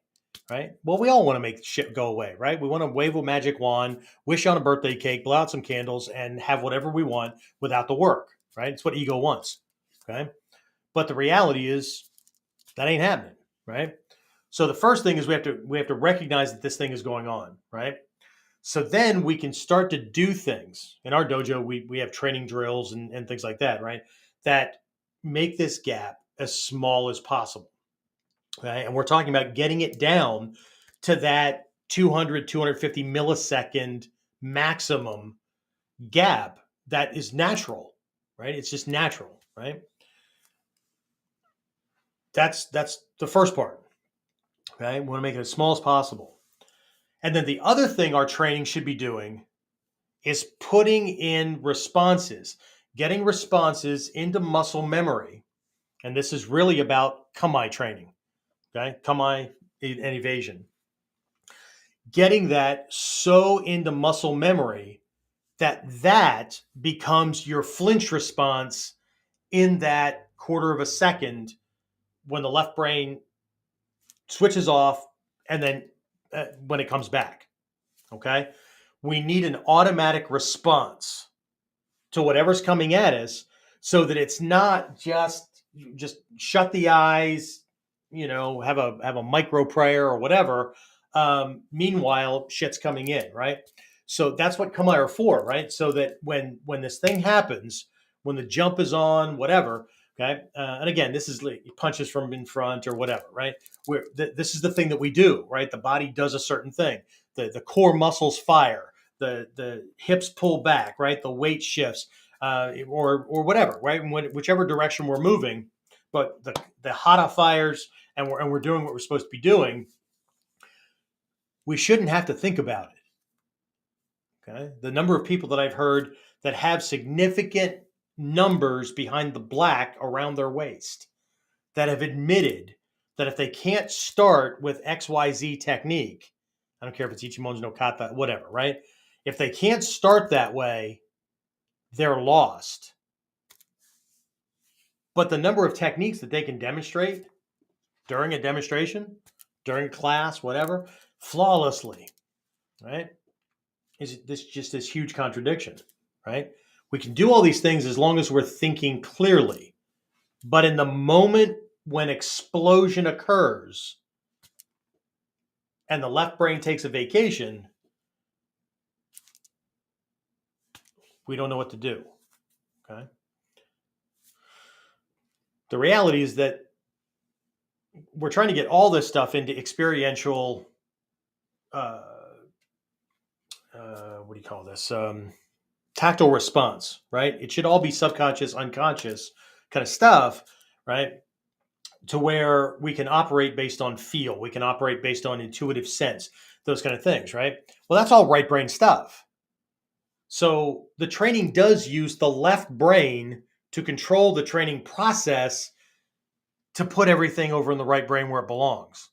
right? Well, we all want to make shit go away, right? We want to wave a magic wand, wish on a birthday cake, blow out some candles, and have whatever we want without the work, right? It's what ego wants, okay? But the reality is that ain't happening, right? So the first thing is we have to recognize that this thing is going on, right? So then we can start to do things. In our dojo, we have training drills and things like that, right? That make this gap as small as possible. Okay? And we're talking about getting it down to that 200, 250 millisecond maximum gap that is natural, right? It's just natural, right? That's the first part. Okay, we want to make it as small as possible. And then the other thing our training should be doing is putting in responses, getting responses into muscle memory. And this is really about kami training, okay? Kami and evasion. Getting that so into muscle memory that becomes your flinch response in that quarter of a second when the left brain switches off and then when it comes back, okay? We need an automatic response to whatever's coming at us, so that it's not just shut the eyes, have a micro prayer or whatever. Meanwhile, shit's coming in, right? So that's what Kamai are for, right? So that when this thing happens, when the jump is on, whatever, okay. And again, this is like punches from in front or whatever, right? This is the thing that we do, right? The body does a certain thing. The core muscles fire. The hips pull back, right? The weight shifts, or whatever, right? Whichever direction we're moving, but the hata fires, and we're doing what we're supposed to be doing. We shouldn't have to think about it. Okay, the number of people that I've heard that have significant numbers behind the black around their waist that have admitted that if they can't start with XYZ technique, I don't care if it's Ichimonji no Kata, whatever, right? If they can't start that way, they're lost. But the number of techniques that they can demonstrate during a demonstration, during class, whatever, flawlessly, right? Is this just this huge contradiction, right? We can do all these things as long as we're thinking clearly. But in the moment when explosion occurs and the left brain takes a vacation, we don't know what to do. Okay. The reality is that we're trying to get all this stuff into experiential, what do you call this? Tactile response, right? It should all be subconscious, unconscious kind of stuff, right? To where we can operate based on feel, we can operate based on intuitive sense, those kind of things, right? Well, that's all right brain stuff. So the training does use the left brain to control the training process to put everything over in the right brain where it belongs.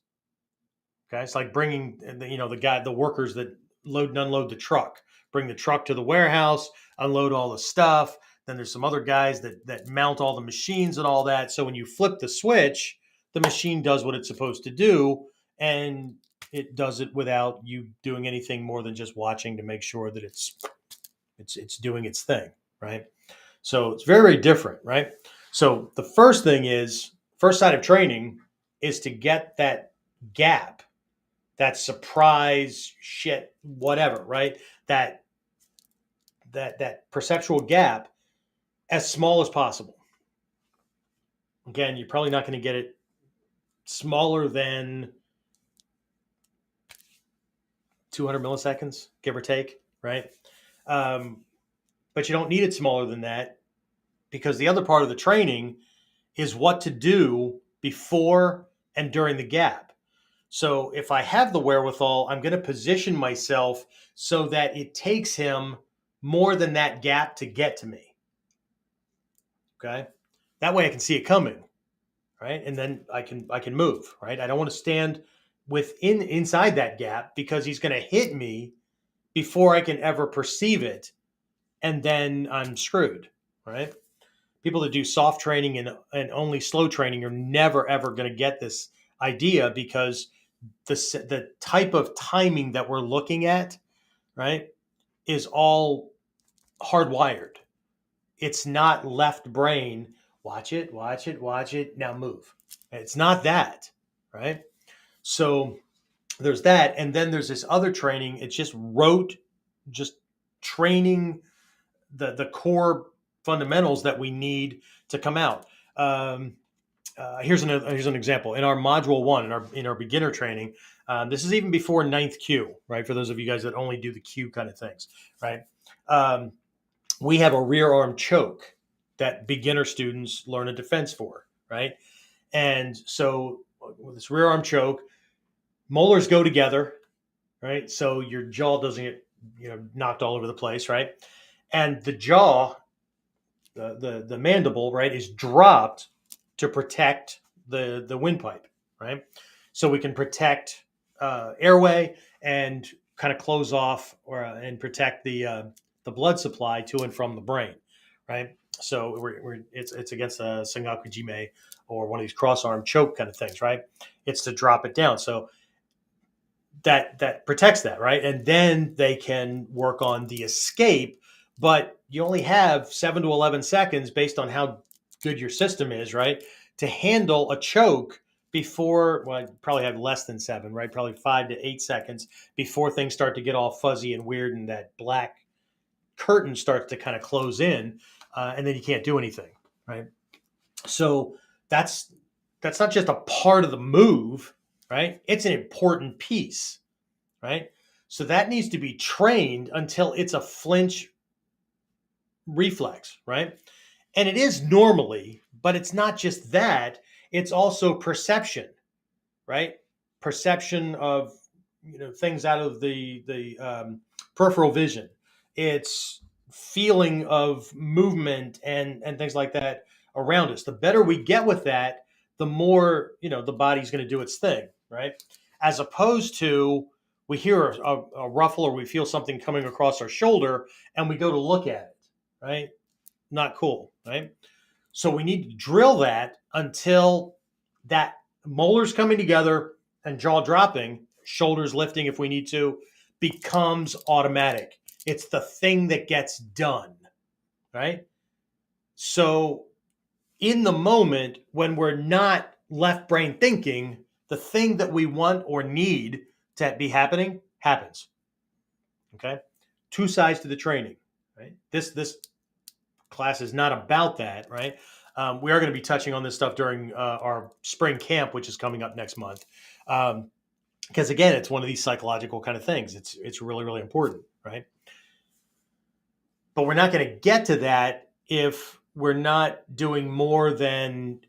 Okay, it's like bringing the workers that load and unload the truck, bring the truck to the warehouse, unload all the stuff. Then there's some other guys that mount all the machines and all that. So when you flip the switch, the machine does what it's supposed to do, and it does it without you doing anything more than just watching to make sure that it's doing its thing, right? So it's very, very different, right? So the first side of training is to get that gap, that surprise shit, whatever, right? That perceptual gap as small as possible. Again, you're probably not going to get it smaller than 200 milliseconds, give or take, right? But you don't need it smaller than that, because the other part of the training is what to do before and during the gap. So if I have the wherewithal, I'm going to position myself so that it takes him more than that gap to get to me. Okay? That way I can see it coming, right? And then I can move, right? I don't want to stand inside that gap, because he's going to hit me before I can ever perceive it, and then I'm screwed, right? People that do soft training and only slow training are never ever going to get this idea, because the type of timing that we're looking at, right, is all hardwired. It's not left brain. Watch it, watch it, watch it. Now move. It's not that, right? So there's that, and then there's this other training. It's just just training the core fundamentals that we need to come out. Here's an example. In our module 1, in our beginner training, this is even before ninth Q, right? For those of you guys that only do the Q kind of things, right? We have a rear arm choke that beginner students learn a defense for, right? And so with this rear arm choke, molars go together, right? So your jaw doesn't get knocked all over the place, right? And the jaw, the mandible, right, is dropped to protect the windpipe, right? So we can protect airway and kind of close off and protect the blood supply to and from the brain, right? So it's against a Sengaku Jime or one of these cross arm choke kind of things, right? It's to drop it down. So that protects that, right? And then they can work on the escape, but you only have 7 to 11 seconds based on how good your system is, right, to handle a choke before, well, I probably have less than 7, right? Probably 5 to 8 seconds before things start to get all fuzzy and weird and that black curtain starts to kind of close in, and then you can't do anything, right? So that's that's not just a part of the move, right? It's an important piece, right? So that needs to be trained until it's a flinch reflex, right? And it is normally, but it's not just that, it's also perception, right? Perception of things out of the peripheral vision. It's feeling of movement and things like that around us. The better we get with that, the more the body's going to do its thing, right? As opposed to we hear a ruffle or we feel something coming across our shoulder and we go to look at it, right? Not cool, right? So we need to drill that until that molars coming together and jaw dropping, shoulders lifting if we need to, becomes automatic. It's the thing that gets done, right? So in the moment when we're not left brain thinking, the thing that we want or need to be happening happens. Okay? Two sides to the training, right? This class is not about that, right? We are going to be touching on this stuff during our spring camp, which is coming up next month. Because again, it's one of these psychological kind of things. It's really, really important, right? But we're not going to get to that if we're not doing more than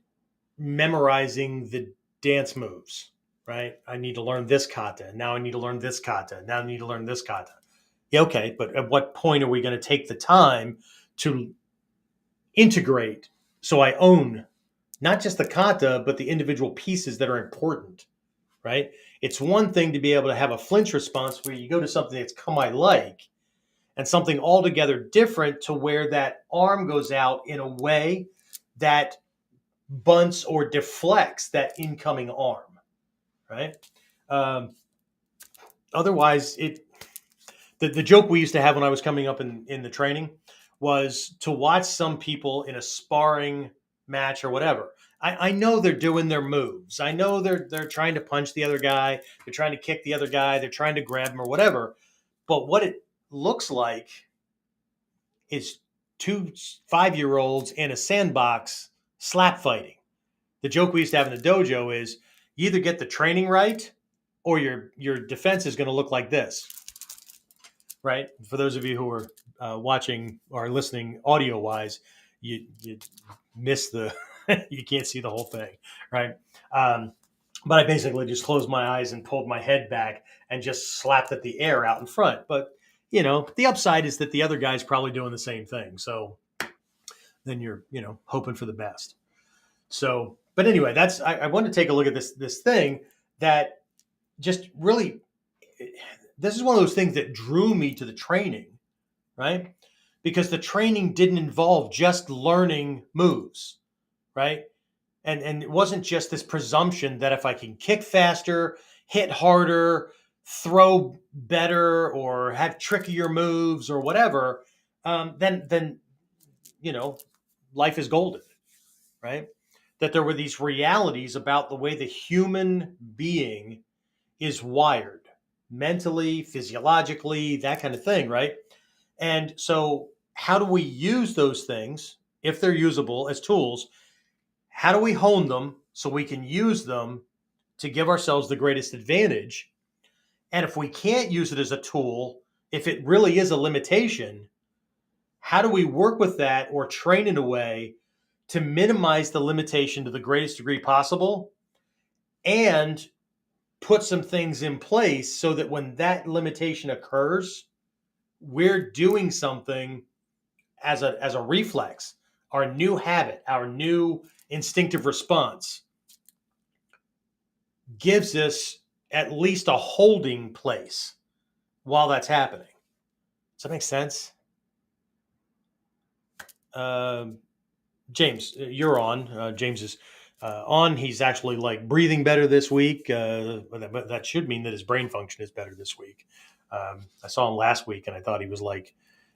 memorizing the dance moves, right? I need to learn this kata. Now I need to learn this kata. Now I need to learn this kata. Yeah, okay, but at what point are we going to take the time to integrate so I own not just the kata, but the individual pieces that are important, right? It's one thing to be able to have a flinch response where you go to something that's come I like and something altogether different to where that arm goes out in a way that bunts or deflects that incoming arm, right? Um, Otherwise, the joke we used to have when I was coming up in the training was to watch some people in a sparring match or whatever. I know they're doing their moves. I know they're trying to punch the other guy. They're trying to kick the other guy. They're trying to grab him or whatever. But what it looks like is two 5-year-olds in a sandbox slap fighting. The joke we used to have in the dojo is you either get the training right or your defense is going to look like this, right? For those of you who are watching or listening audio wise, you miss the you can't see the whole thing, right? But I basically just closed my eyes and pulled my head back and just slapped at the air out in front. But the upside is that the other guy's probably doing the same thing. So then you're hoping for the best. So, but anyway, I want to take a look at this thing that just really, this is one of those things that drew me to the training, right? Because the training didn't involve just learning moves, right? And it wasn't just this presumption that if I can kick faster, hit harder, throw better, or have trickier moves or whatever, then life is golden, right? That there were these realities about the way the human being is wired mentally, physiologically, that kind of thing, right? And so, how do we use those things if they're usable as tools? How do we hone them so we can use them to give ourselves the greatest advantage? And if we can't use it as a tool, if it really is a limitation, how do we work with that or train in a way to minimize the limitation to the greatest degree possible and put some things in place so that when that limitation occurs, we're doing something as a reflex, our new habit, our new instinctive response gives us at least a holding place while that's happening. Does that make sense? Um, James, you're on. James is on. He's actually like breathing better this week, but that should mean that his brain function is better this week. I saw him last week, and I thought he was like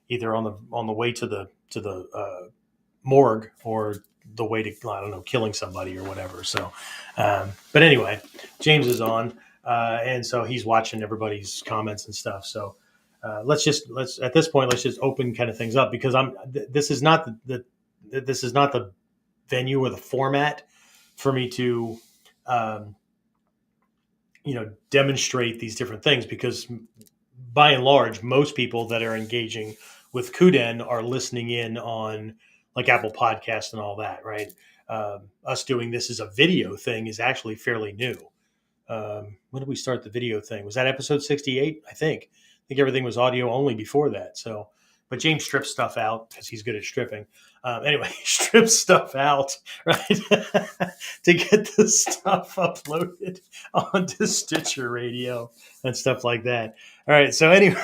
either on the way to the morgue or the way to, I don't know, killing somebody or whatever. So, but anyway, James is on, and so he's watching everybody's comments and stuff. So. Let's at this point let's just open kind of things up because this is not this is not the venue or the format for me to um, demonstrate these different things because by and large most people that are engaging with Kuden are listening in on like Apple Podcast and all that, right? Us doing this as a video thing is actually fairly new. When did we start the video thing? Was that episode 68? I think everything was audio only before that. So, but James strips stuff out because he's good at stripping. Anyway, he strips stuff out, right, to get the stuff uploaded onto Stitcher Radio and stuff like that. All right. So anyway,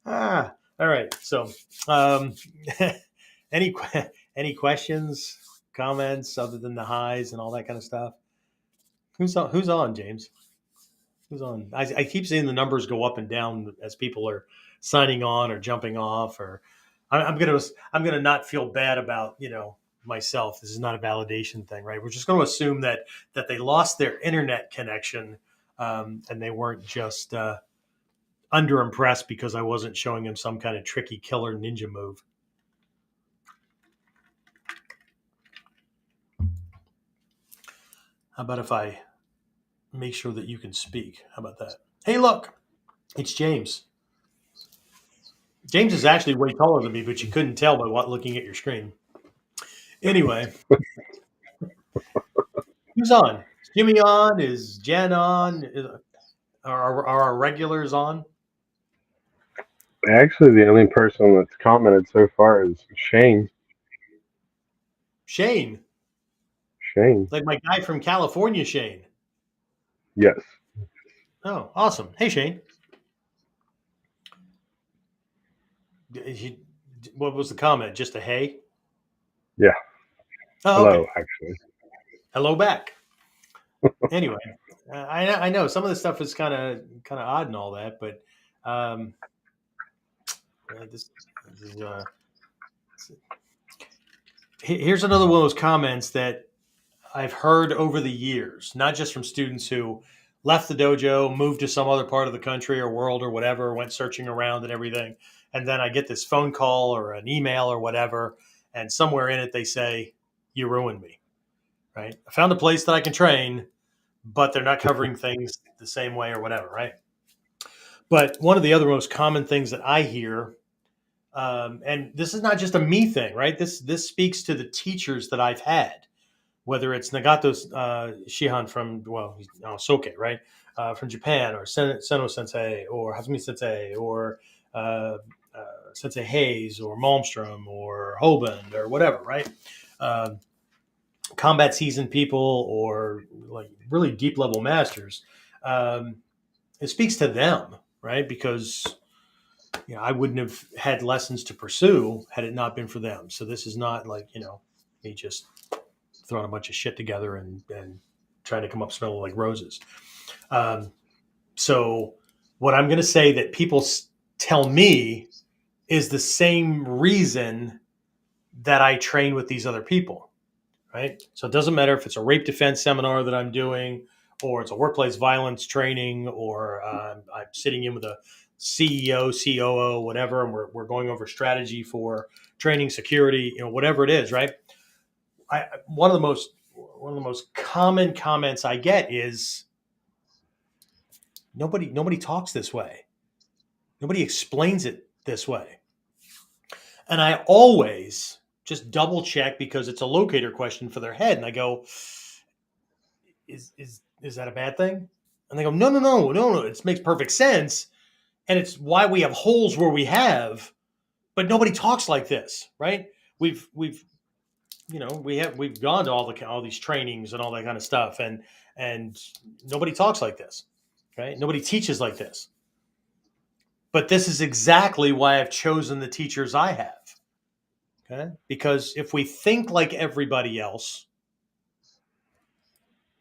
all right. So, um, any any questions, comments other than the highs and all that kind of stuff? Who's on? Who's on, James? Who's on? I keep seeing the numbers go up and down as people are signing on or jumping off. Or I'm gonna not feel bad about myself. This is not a validation thing, right? We're just going to assume that they lost their internet connection and they weren't just underimpressed because I wasn't showing them some kind of tricky killer ninja move. How about if I make sure that you can speak? How about that? Hey, look, it's James. James is actually way taller than me, but you couldn't tell by looking at your screen. Anyway, who's on? Is Jimmy on? Is Jen on? Are our regulars on? Actually, the only person that's commented so far is Shane. Shane, Shane. like my guy from California, Shane. Yes. Oh, awesome. Hey, Shane. What was the comment? Just a hey? Yeah. Oh, Hello, okay. actually. Hello back. Anyway, I know some of this stuff is kind of odd and all that, but um, this is here's another one of those comments that I've heard over the years, not just from students who left the dojo, moved to some other part of the country or world or whatever, went searching around and everything. And then I get this phone call or an email or whatever. And somewhere in it, they say, "You ruined me." Right. I found a place that I can train, but they're not covering things the same way or whatever. Right. But one of the other most common things that I hear, and this is not just a me thing, right? This speaks to the teachers that I've had, whether it's Nagato Shihan from, well, he's Soke, right? From Japan, or Seno Sensei, or Hazumi Sensei, or uh, Sensei Hayes, or Malmstrom, or Hoban, or whatever, right? Um Combat seasoned people, or like really deep level masters. Um, it speaks to them, right? Because I wouldn't have had lessons to pursue had it not been for them. So this is not like me just throwing a bunch of shit together and trying to come up smelling like roses. Um, so what I'm going to say that people tell me is the same reason that I train with these other people, right? So it doesn't matter if it's a rape defense seminar that I'm doing, or it's a workplace violence training, or I'm sitting in with a CEO, COO, whatever, and we're going over strategy for training, security, whatever it is, right? One of the most common comments I get is nobody talks this way. Nobody explains it this way. And I always just double check because it's a locator question for their head. And I go, is that a bad thing? And they go, no, no, no, no, no. It makes perfect sense. And it's why we have holes where we have, but nobody talks like this, right? We've we've gone to all these trainings and all that kind of stuff, and nobody talks like this, right? Nobody teaches like this. But this is exactly why I've chosen the teachers I have. Okay? Because if we think like everybody else,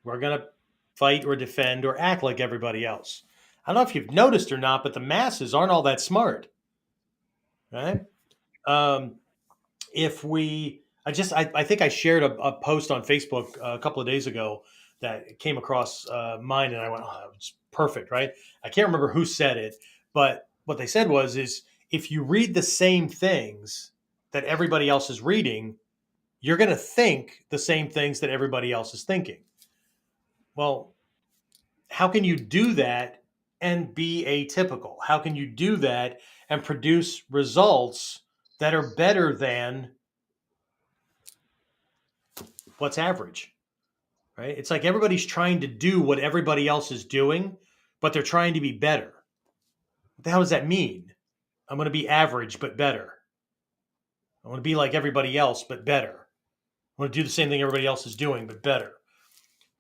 We're going to fight or defend or act like everybody else. I don't know if you've noticed or not, but the masses aren't all that smart, right? Um, if we, I think I shared a post on Facebook a couple of days ago that came across mine, and I went, "Oh, it's perfect," right? I can't remember who said it, but what they said is if you read the same things that everybody else is reading, you're going to think the same things that everybody else is thinking. Well, how can you do that and be atypical? How can you do that and produce results that are better than what's average? Right? It's like everybody's trying to do what everybody else is doing, but they're trying to be better. What the hell does that mean? I'm going to be average, but better. I want to be like everybody else, but better. I want to do the same thing everybody else is doing, but better.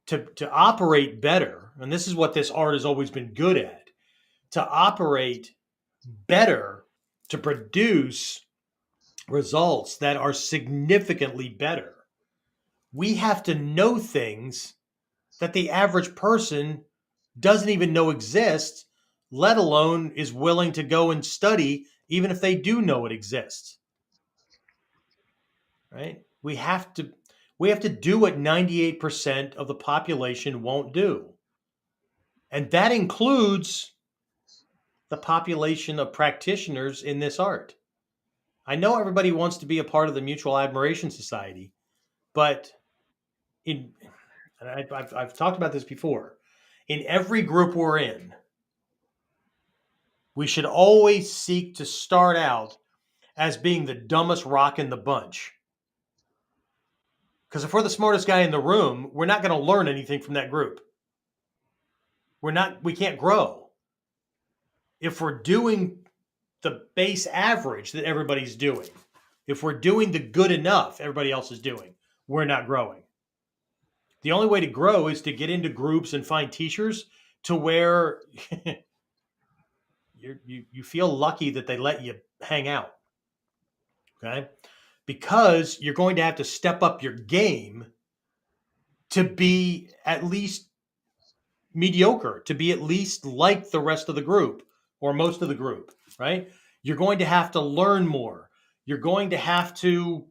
To operate better, and this is what this art has always been good at, to operate better, to produce results that are significantly better, we have to know things that the average person doesn't even know exists, let alone is willing to go and study, even if they do know it exists. Right? We have to do what 98% of the population won't do. And that includes the population of practitioners in this art. I know everybody wants to be a part of the Mutual Admiration Society, but in and I've talked about this before. In every group we're in, we should always seek to start out as being the dumbest rock in the bunch. Because if we're the smartest guy in the room, we're not going to learn anything from that group. We can't grow. If we're doing the base average that everybody's doing, if we're doing the good enough everybody else is doing, we're not growing. The only way to grow is to get into groups and find teachers to where you feel lucky that they let you hang out. Okay. Because you're going to have to step up your game to be at least mediocre, to be at least like the rest of the group or most of the group, right? You're going to have to learn more. You're going to have to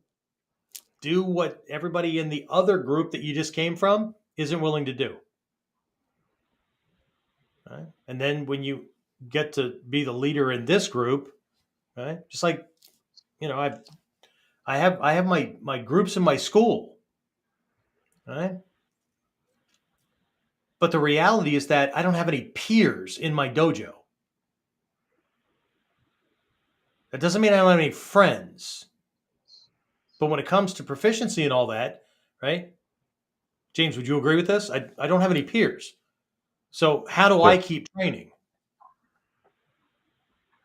do what everybody in the other group that you just came from isn't willing to do. Right? And then when you get to be the leader in this group, right? Just like, I have my groups in my school, right? But the reality is that I don't have any peers in my dojo. That doesn't mean I don't have any friends. But when it comes to proficiency and all that, right? James, would you agree with this? I don't have any peers. So how do I Yep. keep training?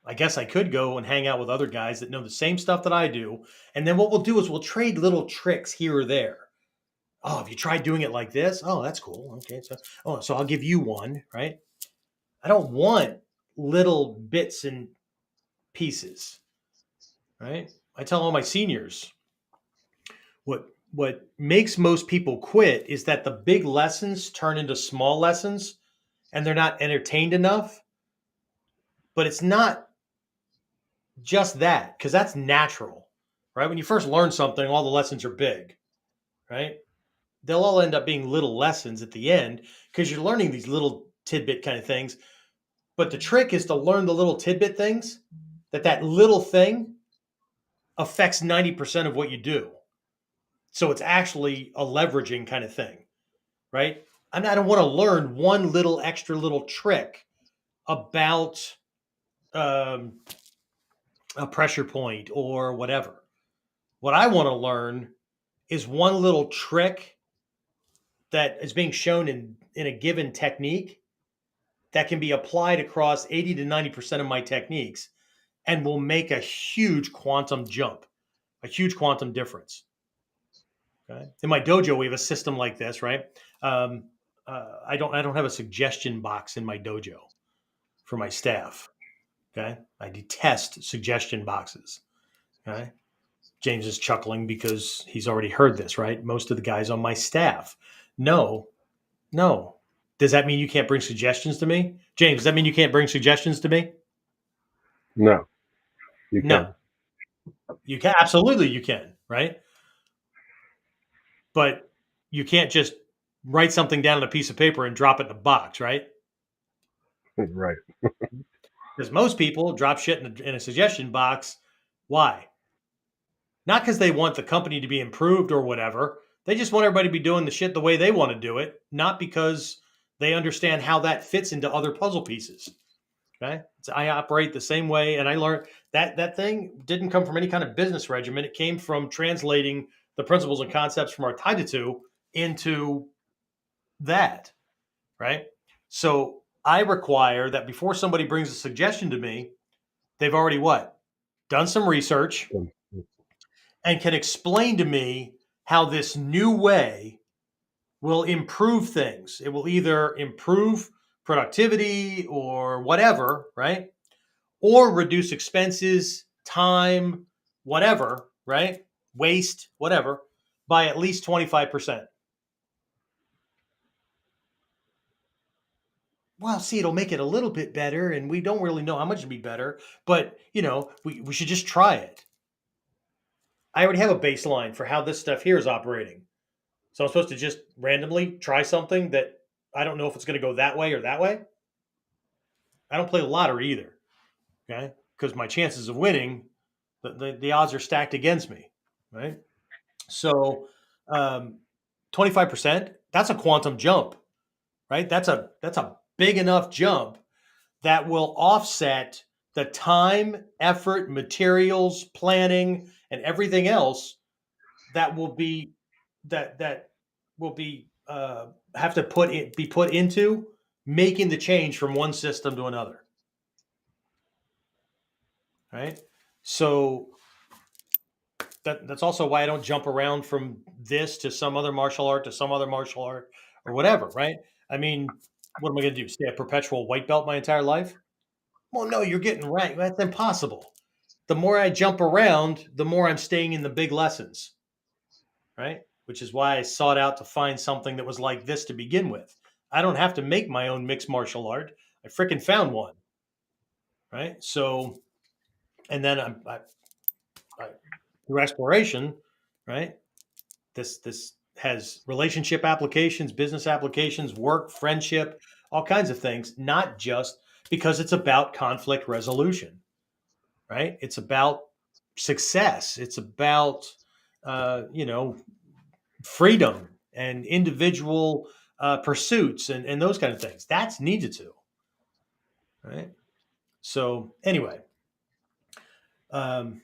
I guess I could go and hang out with other guys that know the same stuff that I do. And then what we'll do is we'll trade little tricks here or there. Oh, have you tried doing it like this? Oh, that's cool. Okay. So I'll give you one, right? I don't want little bits and pieces, right? I tell all my seniors what makes most people quit is that the big lessons turn into small lessons and they're not entertained enough. But it's not just that, because that's natural, right? When you first learn something, all the lessons are big, right? They'll all end up being little lessons at the end because you're learning these little tidbit kind of things. But the trick is to learn the little tidbit things, that little thing affects 90% of what you do. So it's actually a leveraging kind of thing, right? I don't want to learn one little extra little trick about um, a pressure point or whatever. What I want to learn is one little trick that is being shown in a given technique that can be applied across 80 to 90% of my techniques and will make a huge quantum jump, a huge quantum difference. Okay. In my dojo, we have a system like this, right? Um, I don't have a suggestion box in my dojo for my staff. Okay. I detest suggestion boxes. Okay. James is chuckling because he's already heard this, right? Most of the guys on my staff know No. Does that mean you can't bring suggestions to me? James, does that mean you can't bring suggestions to me? No, you No. can. You can, absolutely you can, right? But you can't just write something down on a piece of paper and drop it in a box, right? Right. Because most people drop shit in a suggestion box. Why? Not because they want the company to be improved or whatever. They just want everybody to be doing the shit the way they want to do it, not because they understand how that fits into other puzzle pieces. Okay. So I operate the same way. And I learned that thing didn't come from any kind of business regimen. It came from translating the principles and concepts from our Taijutsu into that. Right. So I require that before somebody brings a suggestion to me, they've already what? Done some research and can explain to me how this new way will improve things. It will either improve productivity or whatever, right? Or reduce expenses, time, whatever, right? Waste, whatever, by at least 25%. Well, see, it'll make it a little bit better, and we don't really know how much it'd be better, but we should just try it. I already have a baseline for how this stuff here is operating. So I'm supposed to just randomly try something that I don't know if it's going to go that way or that way. I don't play the lottery either, okay? Because my chances of winning, the odds are stacked against me, right? So, 25%, that's a quantum jump, right? That's a big enough jump that will offset the time, effort, materials, planning, and everything else that will be that will be have to be put into making the change from one system to another, right? So that's also why I don't jump around from this to some other martial art to some other martial art or whatever, right? I mean, what am I going to do? Stay a perpetual white belt my entire life? Well, no, you're getting right. That's impossible. The more I jump around, the more I'm staying in the big lessons, right? Which is why I sought out to find something that was like this to begin with. I don't have to make my own mixed martial art. I freaking found one, right? So, and then I through exploration, right? This has relationship applications, business applications, work, friendship, all kinds of things. Not just because it's about conflict resolution, right? It's about success. It's about freedom and individual pursuits and those kind of things. That's Ninjutsu, right? So anyway, um,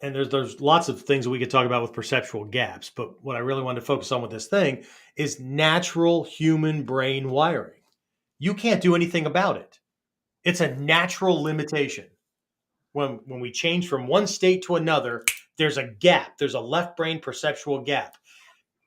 and there's lots of things that we could talk about with perceptual gaps, but what I really wanted to focus on with this thing is natural human brain wiring. You can't do anything about it. It's a natural limitation. When we change from one state to another, there's a gap. There's a left brain perceptual gap.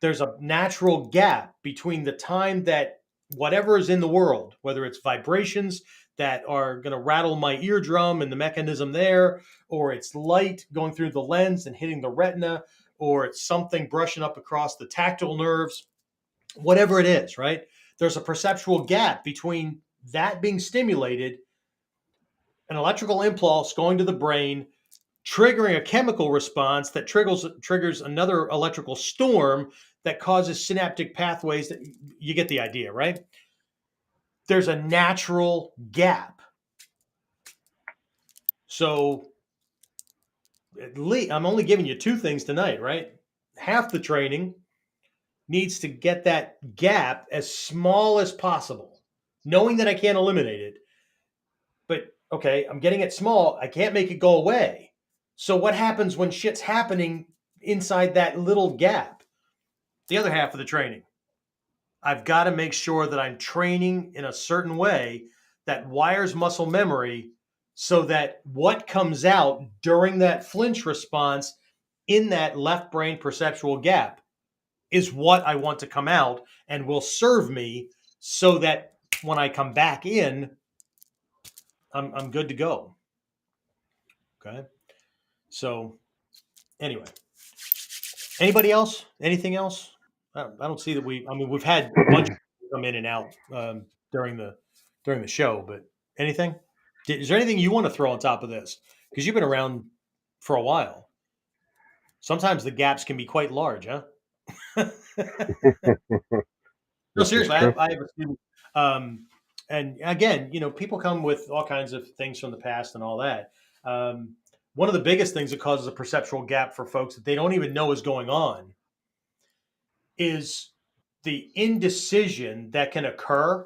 There's a natural gap between the time that whatever is in the world, whether it's vibrations that are going to rattle my eardrum and the mechanism there, or it's light going through the lens and hitting the retina, or it's something brushing up across the tactile nerves, whatever it is, right? There's a perceptual gap between that being stimulated, an electrical impulse going to the brain, triggering a chemical response that triggers another electrical storm that causes synaptic pathways that you get the idea, right? There's a natural gap. So at least I'm only giving you two things tonight, right? Half the training needs to get that gap as small as possible, knowing that I can't eliminate it. But okay, I'm getting it small. I can't make it go away. So what happens when shit's happening inside that little gap? The other half of the training, I've got to make sure that I'm training in a certain way that wires muscle memory so that what comes out during that flinch response in that left brain perceptual gap is what I want to come out and will serve me so that when I come back in, I'm good to go. Okay. So, anyway, anybody else? Anything else? I don't see that I mean, we've had a bunch. come in and out during the show. But anything? Is there anything you want to throw on top of this? Because you've been around for a while. Sometimes the gaps can be quite large, huh? No, This is seriously, true. I have a student, um, and again, people come with all kinds of things from the past and all that. Um, One of the biggest things that causes a perceptual gap for folks that they don't even know is going on is the indecision that can occur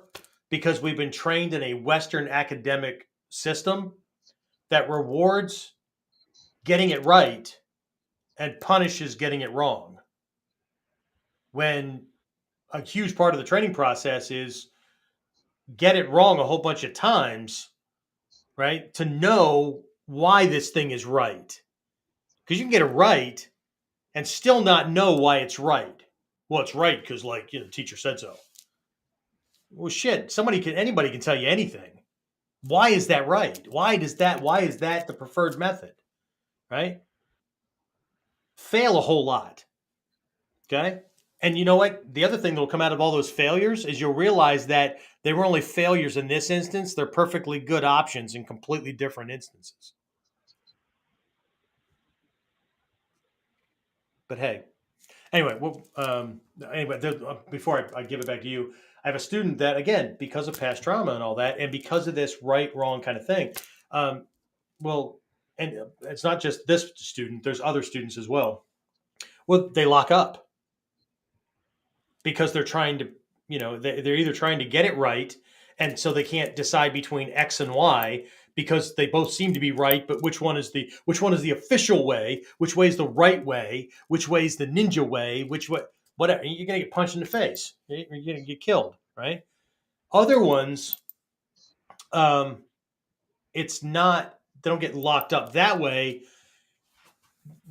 because we've been trained in a Western academic system that rewards getting it right and punishes getting it wrong. When a huge part of the training process is get it wrong a whole bunch of times, right? To know why this thing is right. Because you can get it right and still not know why it's right. Well, it's right because, like, the teacher said so. Well, shit, anybody can tell you anything. Why is that right? Why is that the preferred method? Right? Fail a whole lot. Okay. And you know what? The other thing that will come out of all those failures is you'll realize that they were only failures in this instance. They're perfectly good options in completely different instances. But hey, anyway, before I give it back to you, I have a student that, again, because of past trauma and all that, and because of this right wrong kind of thing, um, well, and it's not just this student. There's other students as well. Well, they lock up because they're trying to, they're either trying to get it right, and so they can't decide between X and Y because they both seem to be right, but which one is the official way, which way is the right way, which way is the ninja way, which way, whatever. You're gonna get punched in the face. You're gonna get killed, right? Other ones, um, it's not. They don't get locked up that way.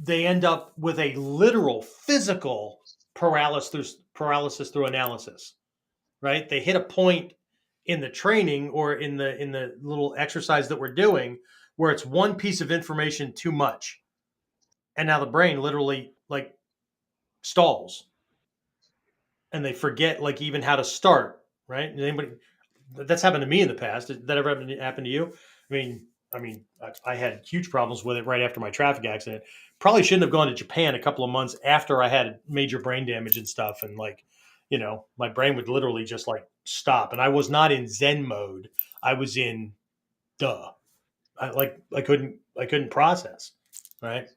They end up with a literal physical paralysis through analysis, right? They hit a point in the training or in the little exercise that we're doing where it's one piece of information too much, and now the brain literally like stalls, and they forget like even how to start. Right? Anybody that's happened to me in the past. Did that ever happen to you? I had huge problems with it right after my traffic accident. Probably shouldn't have gone to Japan a couple of months after I had major brain damage and stuff. And like, my brain would literally just like stop. And I was not in Zen mode. I was in duh. I couldn't process. Right.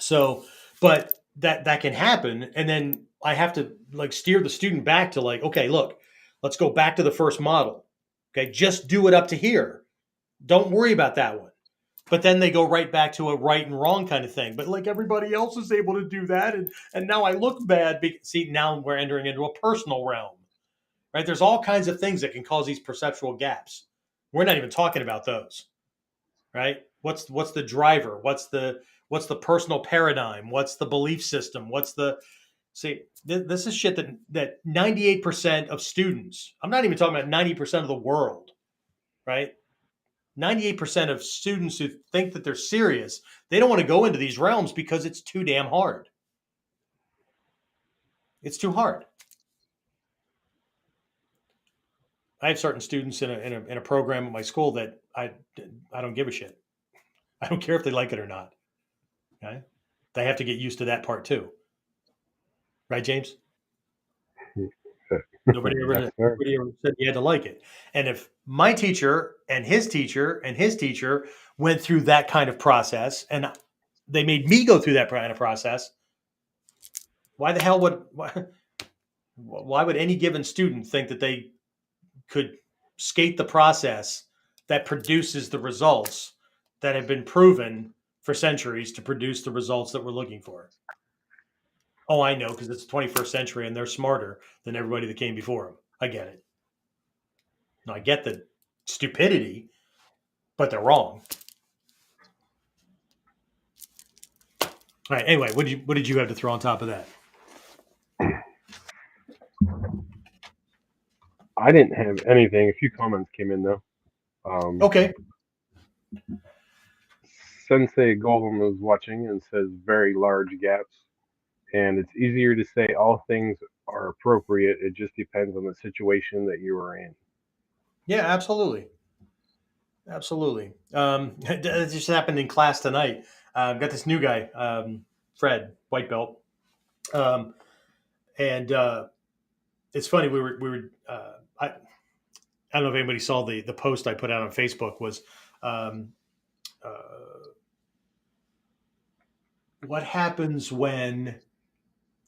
So, but that can happen, and then I have to like steer the student back to like, okay, look, let's go back to the first model. Okay, just do it up to here. Don't worry about that one. But then they go right back to a right and wrong kind of thing. But like everybody else is able to do that, and now I look bad. See, now we're entering into a personal realm, right? There's all kinds of things that can cause these perceptual gaps. We're not even talking about those, right? What's the driver? What's the personal paradigm? What's the belief system? This is shit that 98% of students. I'm not even talking about 90% of the world, right? 98% of students who think that they're serious, they don't want to go into these realms because it's too damn hard. It's too hard. I have certain students in a program at my school that I don't give a shit. I don't care if they like it or not. Okay? They have to get used to that part too. Right, James? Nobody ever Yes, sir. nobody ever said you had to like it. And if my teacher and his teacher and his teacher went through that kind of process, and they made me go through that kind of process, why the hell why would any given student think that they could skate the process that produces the results that have been proven for centuries to produce the results that we're looking for? Oh, I know, because it's the 21st century and they're smarter than everybody that came before them. I get it. Now, I get the stupidity, but they're wrong. All right. Anyway, what did you have to throw on top of that? I didn't have anything. A few comments came in though. Um, Okay. Sensei Golem is watching and says very large gaps, and it's easier to say all things are appropriate. It just depends on the situation that you are in. Yeah, absolutely. Absolutely. It just happened in class tonight. Got this new guy, Fred, white belt. Um, and it's funny. I don't know if anybody saw the post I put out on Facebook was, um, uh, what happens when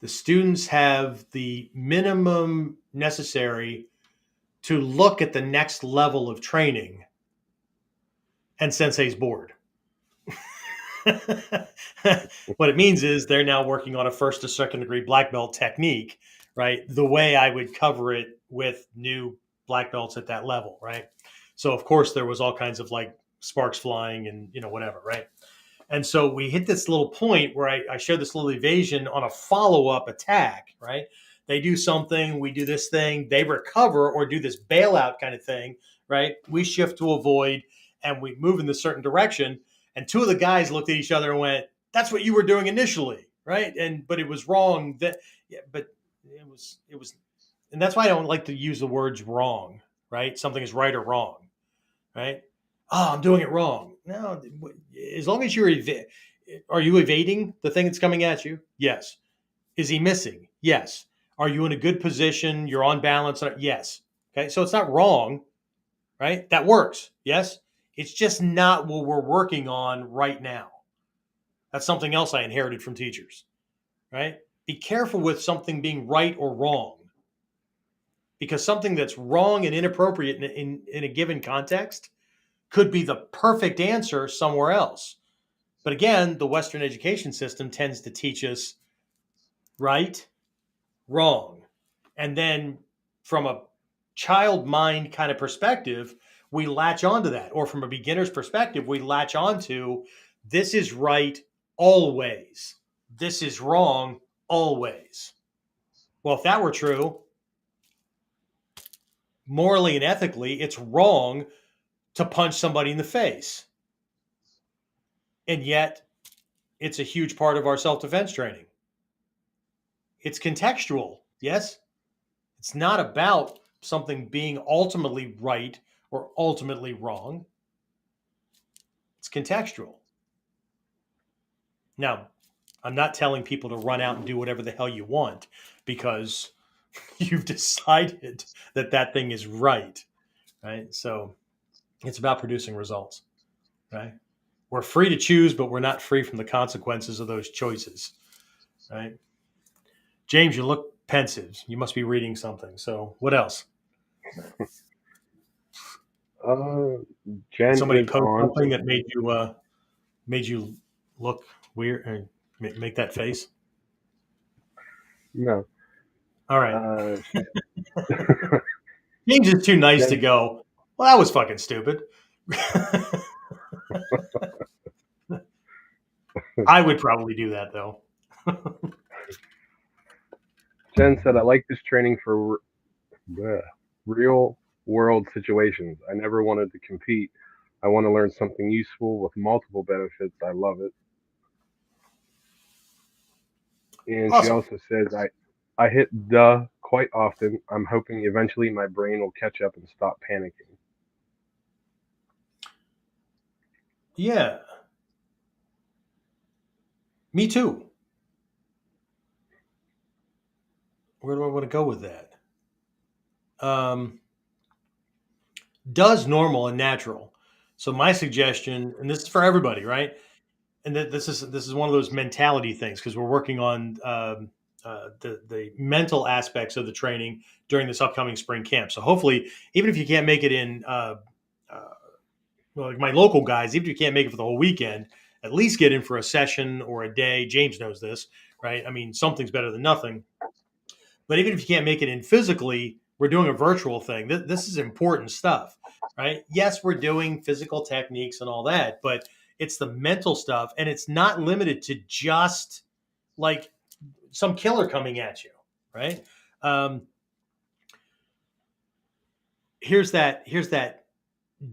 the students have the minimum necessary to look at the next level of training and sensei's bored. What it means is they're now working on a first to second degree black belt technique, right? The way I would cover it with new black belts at that level, right? So of course there was all kinds of like sparks flying and whatever, right? And so we hit this little point where I show this little evasion on a follow up attack, right? They do something, we do this thing, they recover or do this bailout kind of thing, right? We shift to avoid and we move in this certain direction. And two of the guys looked at each other and went, "That's what you were doing initially, right?" But it was wrong. Yeah, but it was, and that's why I don't like to use the words wrong, right? Something is right or wrong, right? Oh, I'm doing it wrong. No, as long as are you evading the thing that's coming at you? Yes. Is he missing? Yes. Are you in a good position? You're on balance? Yes. Okay. So it's not wrong, right? That works. Yes. It's just not what we're working on right now. That's something else I inherited from teachers, right? Be careful with something being right or wrong because something that's wrong and inappropriate in a given context could be the perfect answer somewhere else. But again, the Western education system tends to teach us right, wrong. And then from a child mind kind of perspective, we latch onto that. Or from a beginner's perspective, we latch onto this is right always. This is wrong always. Well, if that were true, morally and ethically, it's wrong to punch somebody in the face. And yet, it's a huge part of our self defense training. It's contextual, yes? It's not about something being ultimately right or ultimately wrong. It's contextual. Now, I'm not telling people to run out and do whatever the hell you want because you've decided that that thing is right, right? So it's about producing results, right? We're free to choose, but we're not free from the consequences of those choices, right? James, you look pensive. You must be reading something. So what else? Uh, Did Jen somebody is post on. something that made you look weird and make that face? No, All right. she's James is too nice to Jen. go, "Well, that was fucking stupid." I would probably do that though. Jen said, "I like this training for real world situations. I never wanted to compete. I want to learn something useful with multiple benefits. I love it." And she Awesome. also says, I hit duh quite often. I'm hoping eventually my brain will catch up and stop panicking. Yeah, me too. Where do I want to go with that? Um, does normal and natural. So my suggestion, and this is for everybody, right? And that this is one of those mentality things because we're working on the mental aspects of the training during this upcoming spring camp. So hopefully, even if you can't make it in, uh, well, like my local guys, even if you can't make it for the whole weekend, at least get in for a session or a day. James knows this, right? I mean, something's better than nothing. But even if you can't make it in physically, we're doing a virtual thing. This is important stuff, right? Yes, we're doing physical techniques and all that, but it's the mental stuff, and it's not limited to just like some killer coming at you, right? Um, here's that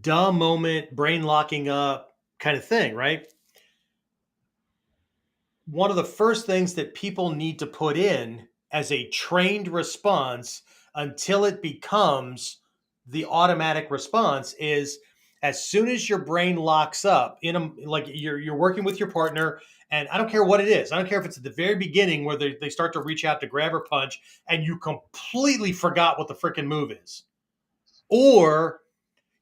dumb moment, brain locking up kind of thing, right? One of the first things that people need to put in as a trained response until it becomes the automatic response is as soon as your brain locks up in a, like you're working with your partner, and I don't care what it is. I don't care if it's at the very beginning where they start to reach out to grab or punch and you completely forgot what the freaking move is. Or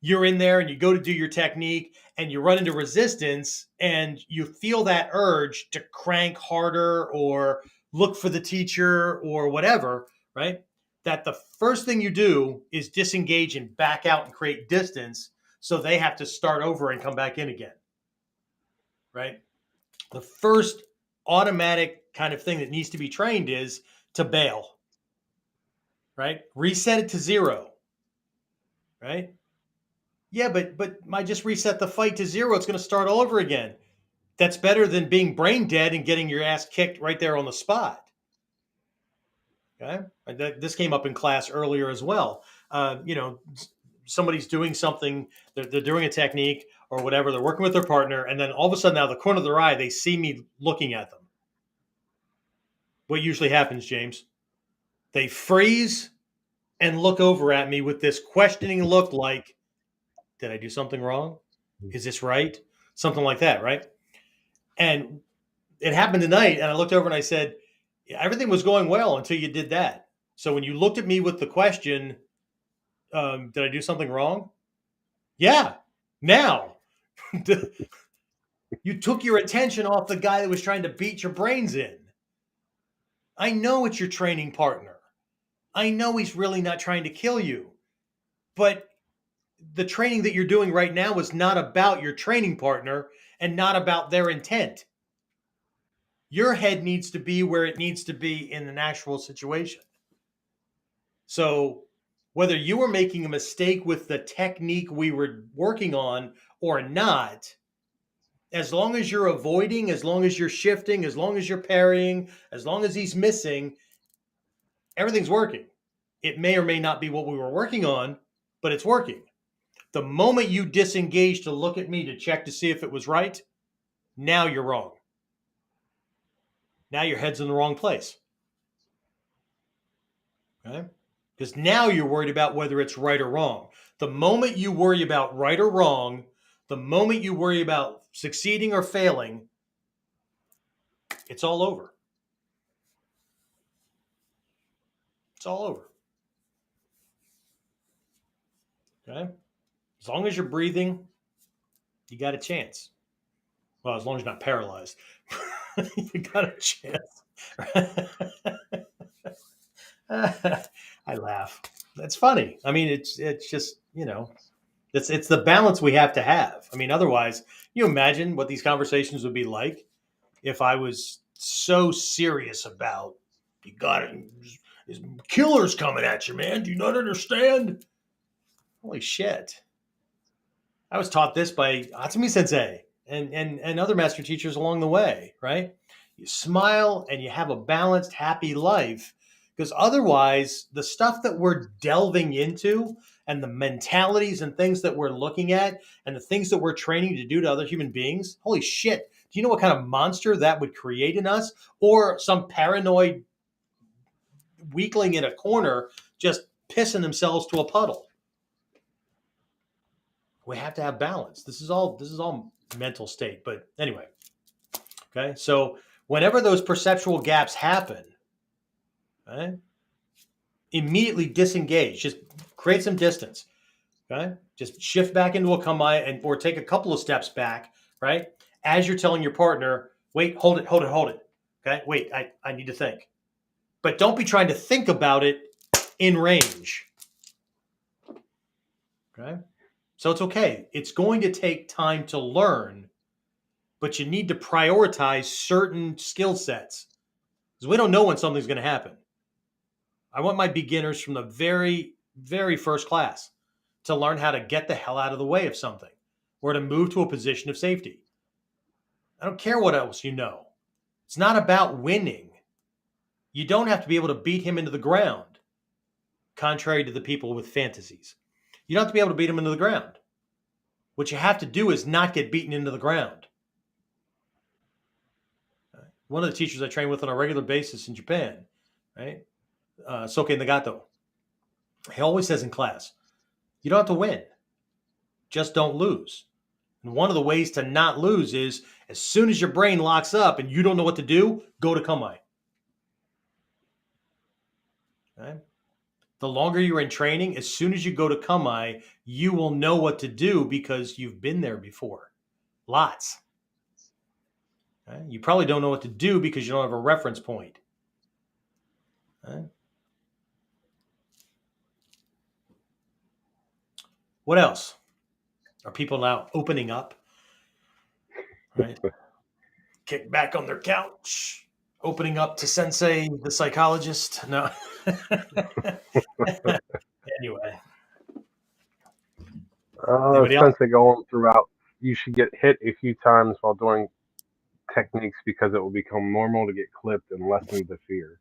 you're in there and you go to do your technique and you run into resistance and you feel that urge to crank harder or look for the teacher or whatever, right? That the first thing you do is disengage and back out and create distance so they have to start over and come back in again, right? The first automatic kind of thing that needs to be trained is to bail, right? Reset it to zero, right? Yeah, but I just reset the fight to zero. It's going to start all over again. That's better than being brain dead and getting your ass kicked right there on the spot. Okay, this came up in class earlier as well. Somebody's doing something, they're doing a technique or whatever. They're working with their partner, and then all of a sudden, out of the corner of their eye, they see me looking at them. What usually happens, James? They freeze and look over at me with this questioning look, like, "Did I do something wrong? Is this right?" Something like that, right? And it happened tonight, and I looked over and I said, "Yeah, everything was going well until you did that." So when you looked at me with the question, "Did I do something wrong?" Yeah. Now you took your attention off the guy that was trying to beat your brains in. I know it's your training partner. I know he's really not trying to kill you, but the training that you're doing right now is not about your training partner and not about their intent. Your head needs to be where it needs to be in an actual situation. So, whether you were making a mistake with the technique we were working on or not, as long as you're avoiding, as long as you're shifting, as long as you're parrying, as long as he's missing, everything's working. It may or may not be what we were working on, but it's working. The moment you disengage to look at me to check to see if it was right, now you're wrong. Now your head's in the wrong place. Okay? Because now you're worried about whether it's right or wrong. The moment you worry about right or wrong, the moment you worry about succeeding or failing, it's all over. It's all over. Okay? As long as you're breathing, you got a chance. Well, as long as you're not paralyzed, you got a chance. I laugh. That's funny. I mean, it's just it's the balance we have to have. I mean, otherwise, you imagine what these conversations would be like if I was so serious about you got it. There's killers coming at you, man. Do you not understand? Holy shit! I was taught this by Atsumi Sensei and other master teachers along the way. Right? You smile and you have a balanced, happy life. Because otherwise, the stuff that we're delving into and the mentalities and things that we're looking at and the things that we're training to do to other human beings, holy shit, do you know what kind of monster that would create in us? Or some paranoid weakling in a corner just pissing themselves to a puddle. We have to have balance. This is all mental state. But anyway, okay. So whenever those perceptual gaps happen, okay, immediately disengage. Just create some distance. Okay, just shift back into a kamae and or take a couple of steps back. Right, as you're telling your partner, wait, hold it, hold it, hold it. Okay, wait, I need to think. But don't be trying to think about it in range. Okay, so it's okay. It's going to take time to learn, but you need to prioritize certain skill sets because we don't know when something's going to happen. I want my beginners from the very, very first class to learn how to get the hell out of the way of something or to move to a position of safety. I don't care what else you know. It's not about winning. You don't have to be able to beat him into the ground, contrary to the people with fantasies. You don't have to be able to beat him into the ground. What you have to do is not get beaten into the ground. One of the teachers I train with on a regular basis in Japan, right? Soke Nagato. He always says in class, you don't have to win, just don't lose. And one of the ways to not lose is as soon as your brain locks up and you don't know what to do, go to Kamae. Okay? The longer you're in training, as soon as you go to Kamae, you will know what to do because you've been there before. Lots. Okay? You probably don't know what to do because you don't have a reference point. Okay? What else? Are people now opening up? Right? Kick back on their couch, opening up to Sensei, the psychologist. No. Anyway, anybody else? Sensei going throughout. You should get hit a few times while doing techniques because it will become normal to get clipped and lessen the fear.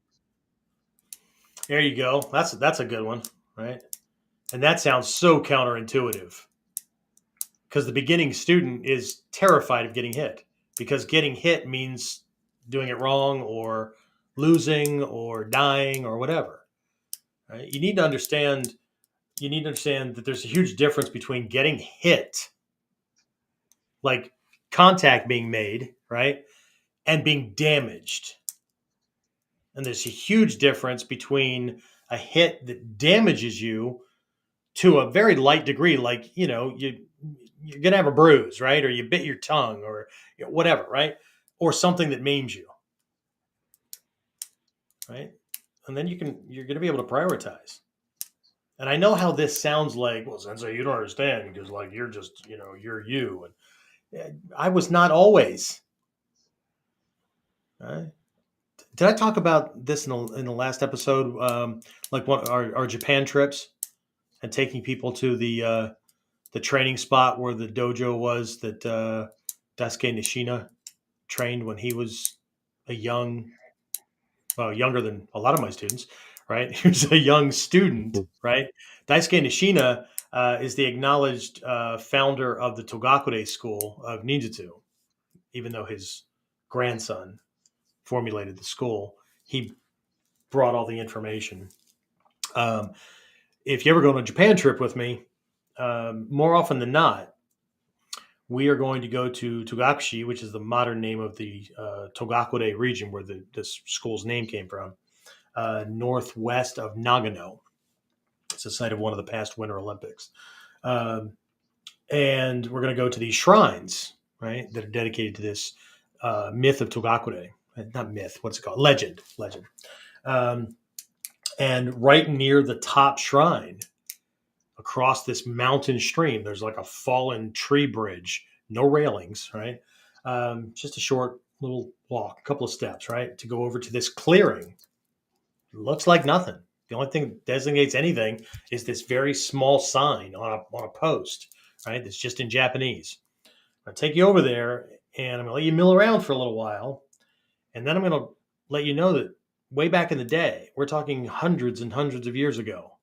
There you go. That's a good one, right? And that sounds so counterintuitive because the beginning student is terrified of getting hit because getting hit means doing it wrong or losing or dying or whatever. Right? You need to understand that there's a huge difference between getting hit, like contact being made, right, and being damaged. And there's a huge difference between a hit that damages you to a very light degree, like you're gonna have a bruise, right, or you bit your tongue, or whatever, right, or something that maims you, right, and then you're gonna be able to prioritize. And I know how this sounds like, well, Sensei, you don't understand because like you're just you're you, and I was not always. Right? Did I talk about this in the last episode? Like one our Japan trips and taking people to the training spot where the dojo was that Daisuke Nishina trained when he was a younger than a lot of my students, right? He was a young student, right? Daisuke Nishina is the acknowledged founder of the Togakure school of Ninjutsu, even though his grandson formulated the school. He brought all the information. Um, if you ever go on a Japan trip with me, more often than not, we are going to go to Togakushi, which is the modern name of the Togakure region where this school's name came from, northwest of Nagano. It's the site of one of the past Winter Olympics. Um, and we're going to go to these shrines, right, that are dedicated to this myth of Togakure. Not myth, what's it called? Legend. Um, and right near the top shrine, across this mountain stream, there's like a fallen tree bridge, no railings, right? Just a short little walk, a couple of steps, right, to go over to this clearing. It looks like nothing. The only thing that designates anything is this very small sign on a post, right? That's just in Japanese. I'll take you over there and I'm going to let you mill around for a little while. And then I'm going to let you know that way back in the day, we're talking hundreds and hundreds of years ago,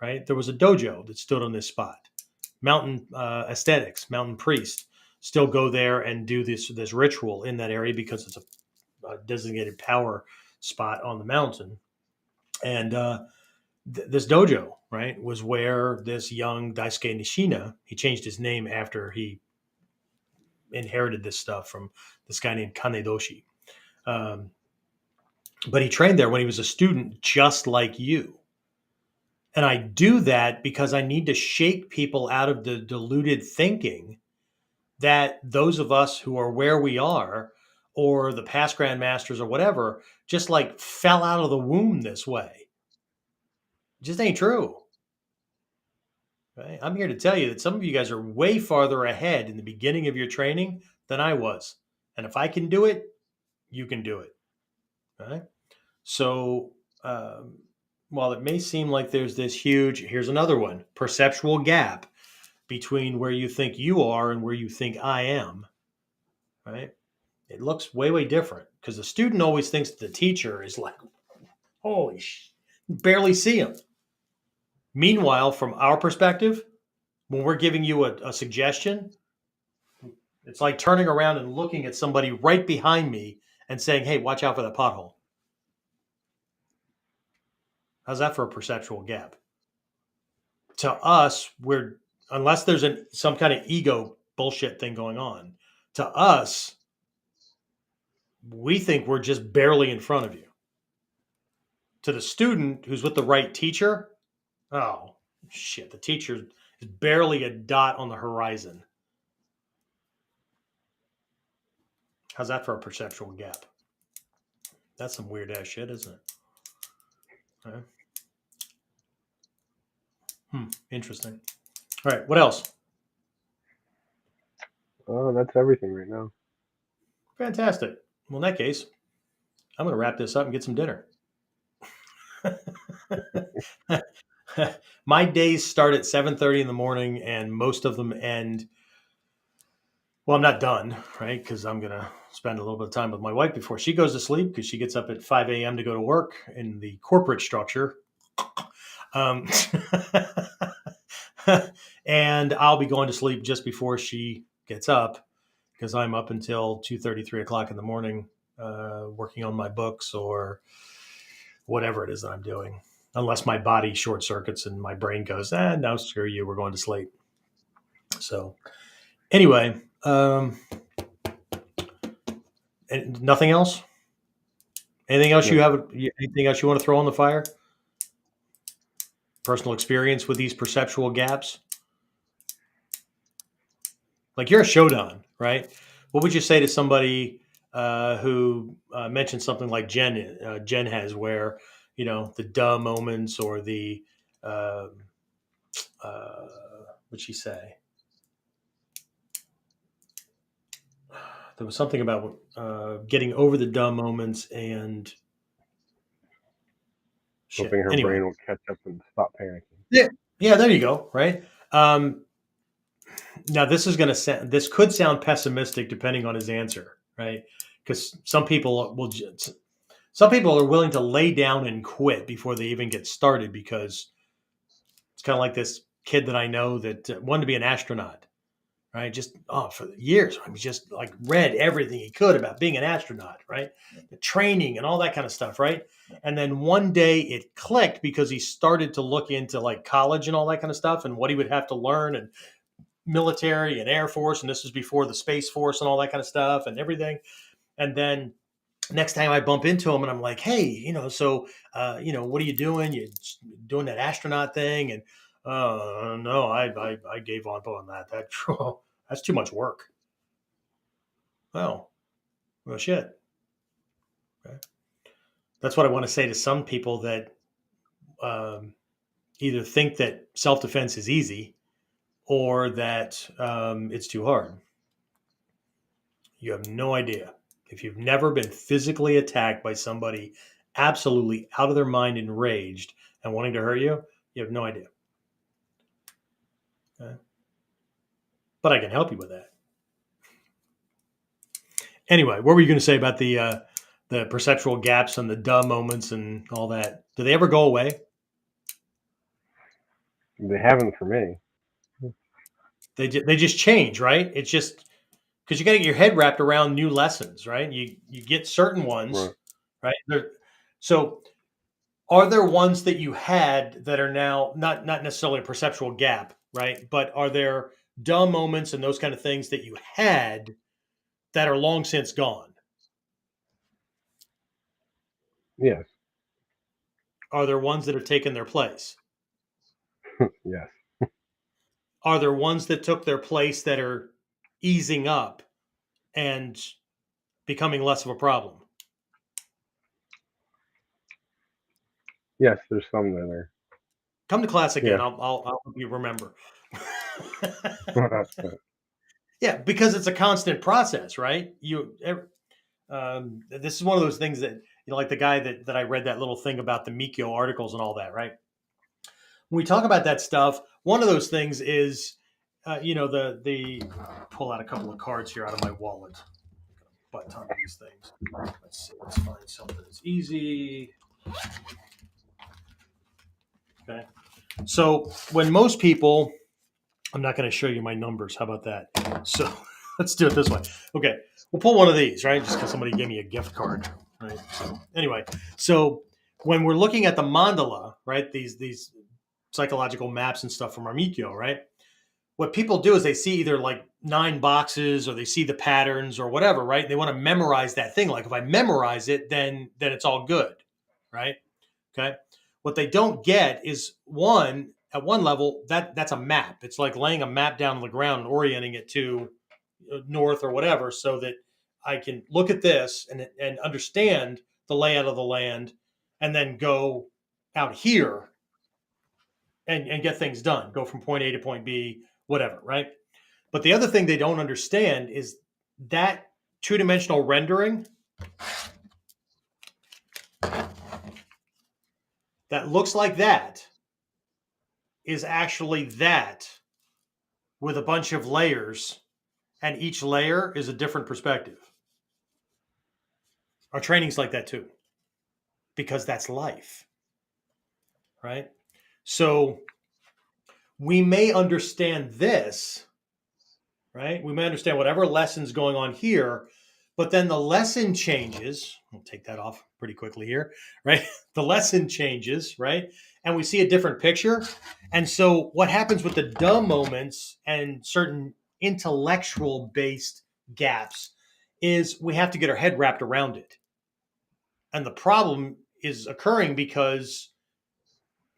right? There was a dojo that stood on this spot. Mountain aesthetics, mountain priests still go there and do this ritual in that area because it's a designated power spot on the mountain. And this dojo, right, was where this young Daisuke Nishina, he changed his name after he inherited this stuff from this guy named Kanedoshi. Um, but he trained there when he was a student, just like you. And I do that because I need to shake people out of the deluded thinking that those of us who are where we are, or the past grandmasters or whatever, just like fell out of the womb this way. It just ain't true. Right? I'm here to tell you that some of you guys are way farther ahead in the beginning of your training than I was. And if I can do it, you can do it. Right? So, while it may seem like there's this huge, here's another one, perceptual gap between where you think you are and where you think I am, right? It looks way, way different because the student always thinks the teacher is like, holy barely see him. Meanwhile, from our perspective, when we're giving you a suggestion, it's like turning around and looking at somebody right behind me and saying, hey, watch out for that pothole. How's that for a perceptual gap? To us, unless there's some kind of ego bullshit thing going on, to us, we think we're just barely in front of you. To the student who's with the right teacher, oh shit, the teacher is barely a dot on the horizon. How's that for a perceptual gap? That's some weird ass shit, isn't it? Okay. Interesting. All right, what else? Oh, that's everything right now. Fantastic. Well, in that case, I'm going to wrap this up and get some dinner. My days start at 7:30 in the morning, and most of them end. Well, I'm not done, right? Because I'm going to spend a little bit of time with my wife before she goes to sleep, because she gets up at 5 a.m. to go to work in the corporate structure. Um, and I'll be going to sleep just before she gets up, because I'm up until 2:30, 3 o'clock in the morning, working on my books or whatever it is that I'm doing. Unless my body short circuits and my brain goes, no, screw you, we're going to sleep. So anyway, and nothing else? Anything else No, you have? Anything else you want to throw on the fire? Personal experience with these perceptual gaps? Like, you're a Shodan, right? What would you say to somebody who mentioned something like Jen has, where the duh moments, or the uh, what'd she say? There was something about getting over the dumb moments and hoping shit. her Anyway, brain will catch up and stop panicking. yeah, yeah, there you go. Right. Now this could sound pessimistic depending on his answer, right? Because some people are willing to lay down and quit before they even get started, because it's kind of like this kid that I know that wanted to be an astronaut, right? Just for years, I mean, just like read everything he could about being an astronaut, right? The training and all that kind of stuff, right? And then one day it clicked, because he started to look into like college and all that kind of stuff, and what he would have to learn, and military and Air Force, and this was before the Space Force and all that kind of stuff and everything. And then next time I bump into him and I'm like, hey, so what are you doing? You doing that astronaut thing? And no, I gave up on that. That's too much work. Oh, well, shit. Okay. That's what I want to say to some people that either think that self defense is easy, or that it's too hard. You have no idea. If you've never been physically attacked by somebody absolutely out of their mind, enraged, and wanting to hurt you, you have no idea. Okay? But I can help you with that. Anyway, what were you going to say about the perceptual gaps and the duh moments and all that? Do they ever go away? They haven't for me. They just change, right? It's just because you got to get your head wrapped around new lessons, right? You get certain ones, Right. right? So are there ones that you had that are now not necessarily a perceptual gap, right? But are there dumb moments and those kind of things that you had that are long since gone? Yes. Are there ones that have taken their place? Yes. Are there ones that took their place that are easing up and becoming less of a problem? Yes. There's some that are. Come to class again. Yeah. I'll help you remember. Yeah, because it's a constant process, right? This is one of those things that, like the guy that I read that little thing about the Mikio articles and all that, right? When we talk about that stuff, one of those things is, the pull out a couple of cards here out of my wallet. Butt ton of these things. Let's see. Let's find something that's easy. Okay. So when most people, I'm not going to show you my numbers. How about that? So let's do it this way. Okay. We'll pull one of these, right? Just because somebody gave me a gift card, right? So anyway, so when we're looking at the mandala, right? These psychological maps and stuff from Armikyo, right? What people do is they see either like 9 boxes or they see the patterns or whatever, right? They want to memorize that thing. Like if I memorize it, then it's all good, right? Okay. What they don't get is one at one level that's a map. It's like laying a map down on the ground and orienting it to north or whatever, so that I can look at this and understand the layout of the land, and then go out here and get things done. Go from point A to point B, whatever, right? But the other thing they don't understand is that two-dimensional rendering that looks like that is actually that with a bunch of layers, and each layer is a different perspective. Our training's like that too, because that's life, right? So we may understand this, right? We may understand whatever lesson's going on here, but then the lesson changes. I'll take that off pretty quickly here, right? The lesson changes, right? And we see a different picture. And so what happens with the dumb moments and certain intellectual based gaps is we have to get our head wrapped around it. And the problem is occurring because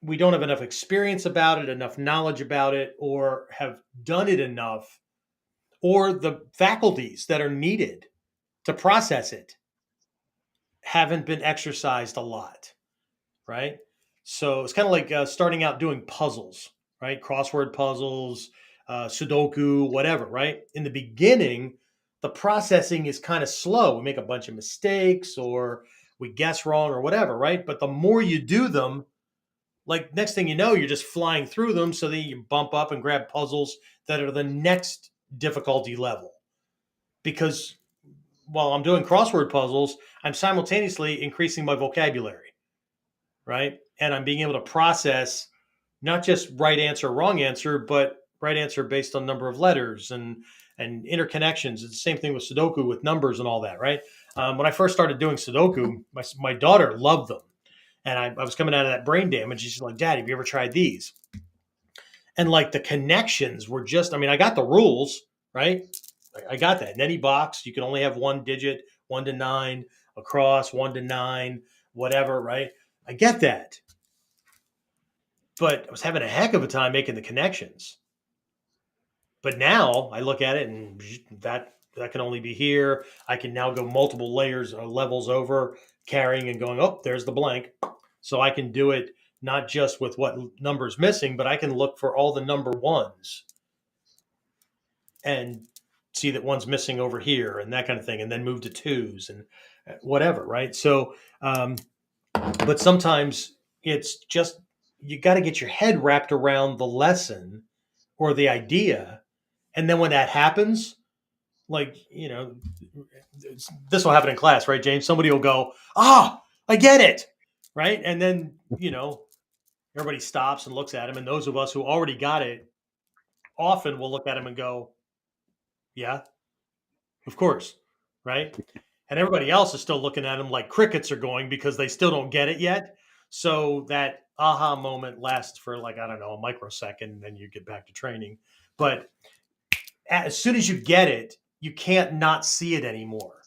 we don't have enough experience about it, enough knowledge about it, or have done it enough, or the faculties that are needed to process it haven't been exercised a lot, right? So it's kind of like starting out doing puzzles, right? Crossword puzzles, Sudoku, whatever, right? In the beginning, the processing is kind of slow. We make a bunch of mistakes or we guess wrong or whatever, right? But the more you do them, like next thing you know, you're just flying through them, so that you bump up and grab puzzles that are the next difficulty level. Because while I'm doing crossword puzzles, I'm simultaneously increasing my vocabulary, right? And I'm being able to process not just right answer, wrong answer, but right answer based on number of letters and interconnections. It's the same thing with Sudoku with numbers and all that, right? When I first started doing Sudoku, my daughter loved them. And I was coming out of that brain damage. She's like, Dad, have you ever tried these? And like the connections were just, I mean, I got the rules, right? I got that. In any box, you can only have one digit, 1 to 9, across, 1 to 9, whatever, right? I get that. But I was having a heck of a time making the connections. But now I look at it and that can only be here. I can now go multiple layers or levels over, carrying and going, oh, there's the blank. So I can do it not just with what number's missing, but I can look for all the number ones and see that one's missing over here and that kind of thing, and then move to twos and whatever, right? So, but sometimes it's just you got to get your head wrapped around the lesson or the idea, and then when that happens, like this will happen in class, right, James? Somebody will go, "Ah, I get it," right, and then everybody stops and looks at him, and those of us who already got it often will look at him and go, "Yeah, of course," right? And everybody else is still looking at him like crickets are going because they still don't get it yet. So that aha moment lasts for like, I don't know, a microsecond, and then you get back to training. But as soon as you get it, you can't not see it anymore.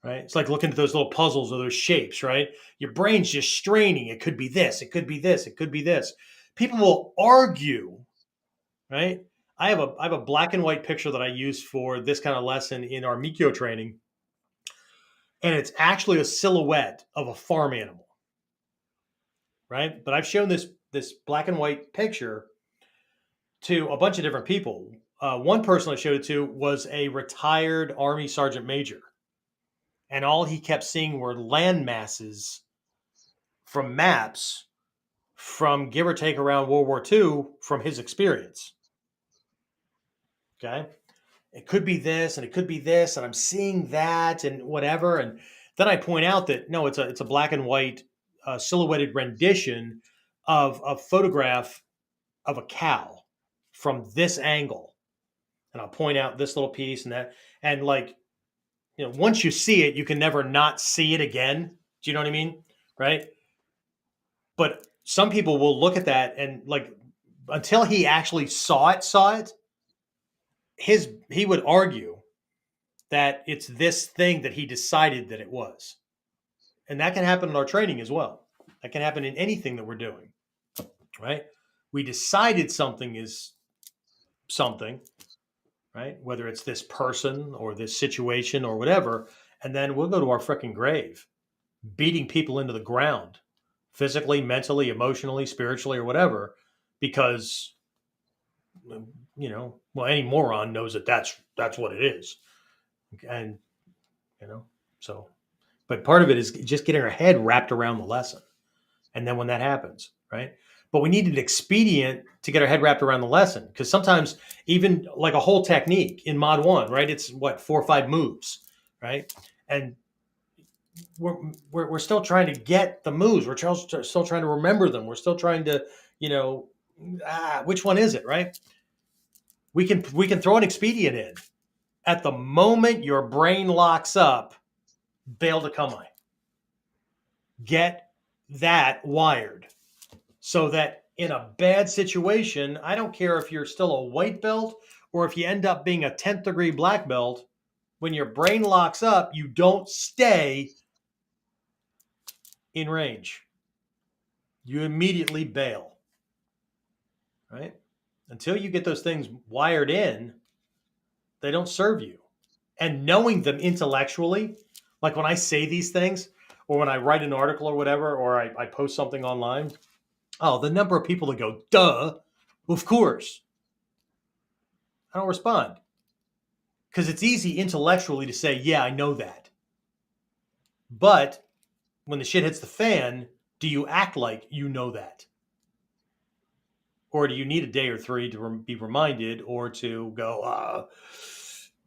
Right? It's like looking at those little puzzles or those shapes, right? Your brain's just straining. It could be this, it could be this, it could be this. People will argue, right? I have a black and white picture that I use for this kind of lesson in our Mikyo training, and it's actually a silhouette of a farm animal, right? But I've shown this black and white picture to a bunch of different people. One person I showed it to was a retired Army sergeant major, and all he kept seeing were land masses from maps from give or take around World War II from his experience. Okay, it could be this and it could be this, and I'm seeing that and whatever, and then I point out that no, it's a black and white silhouetted rendition of a photograph of a cow from this angle, and I'll point out this little piece and that, and like once you see it, you can never not see it again. Do you know what I mean? Right? But some people will look at that and like until he actually saw it, he would argue that it's this thing that he decided that it was. And that can happen in our training as well. That can happen in anything that we're doing, right? We decided something is something, right? Whether it's this person or this situation or whatever, and then we'll go to our freaking grave, beating people into the ground, physically, mentally, emotionally, spiritually, or whatever, because well, any moron knows that that's what it is, and you know, so. But part of it is just getting our head wrapped around the lesson, and then when that happens, right? But we need an expedient to get our head wrapped around the lesson because sometimes even like a whole technique in Mod One, right? It's what 4 or 5 moves, right? And we're, we're still trying to get the moves. We're still trying to remember them. We're still trying to, you know, which one is it, right? We can throw an expedient in at the moment your brain locks up. Bail to come get that wired so that in a bad situation, I don't care if you're still a white belt or if you end up being a 10th degree black belt, when your brain locks up, you don't stay in range. You immediately bail, right? Until you get those things wired in, they don't serve you. And knowing them intellectually, like when I say these things, or when I write an article or whatever, or I post something online, oh, the number of people that go, duh, of course. I don't respond because it's easy intellectually to say, yeah, I know that. But when the shit hits the fan, do you act like you know that? Or do you need a day or three to be reminded or to go,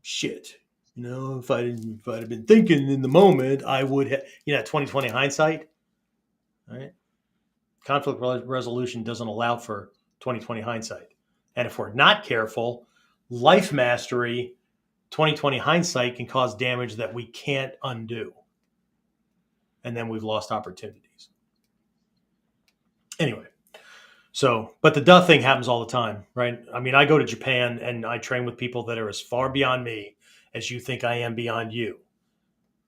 shit? If I'd have been thinking in the moment, I would have, 2020 hindsight, right? Conflict resolution doesn't allow for 2020 hindsight. And if we're not careful, life mastery, 2020 hindsight can cause damage that we can't undo. And then we've lost opportunities. Anyway, but the duh thing happens all the time, right? I mean, I go to Japan and I train with people that are as far beyond me as you think I am beyond you.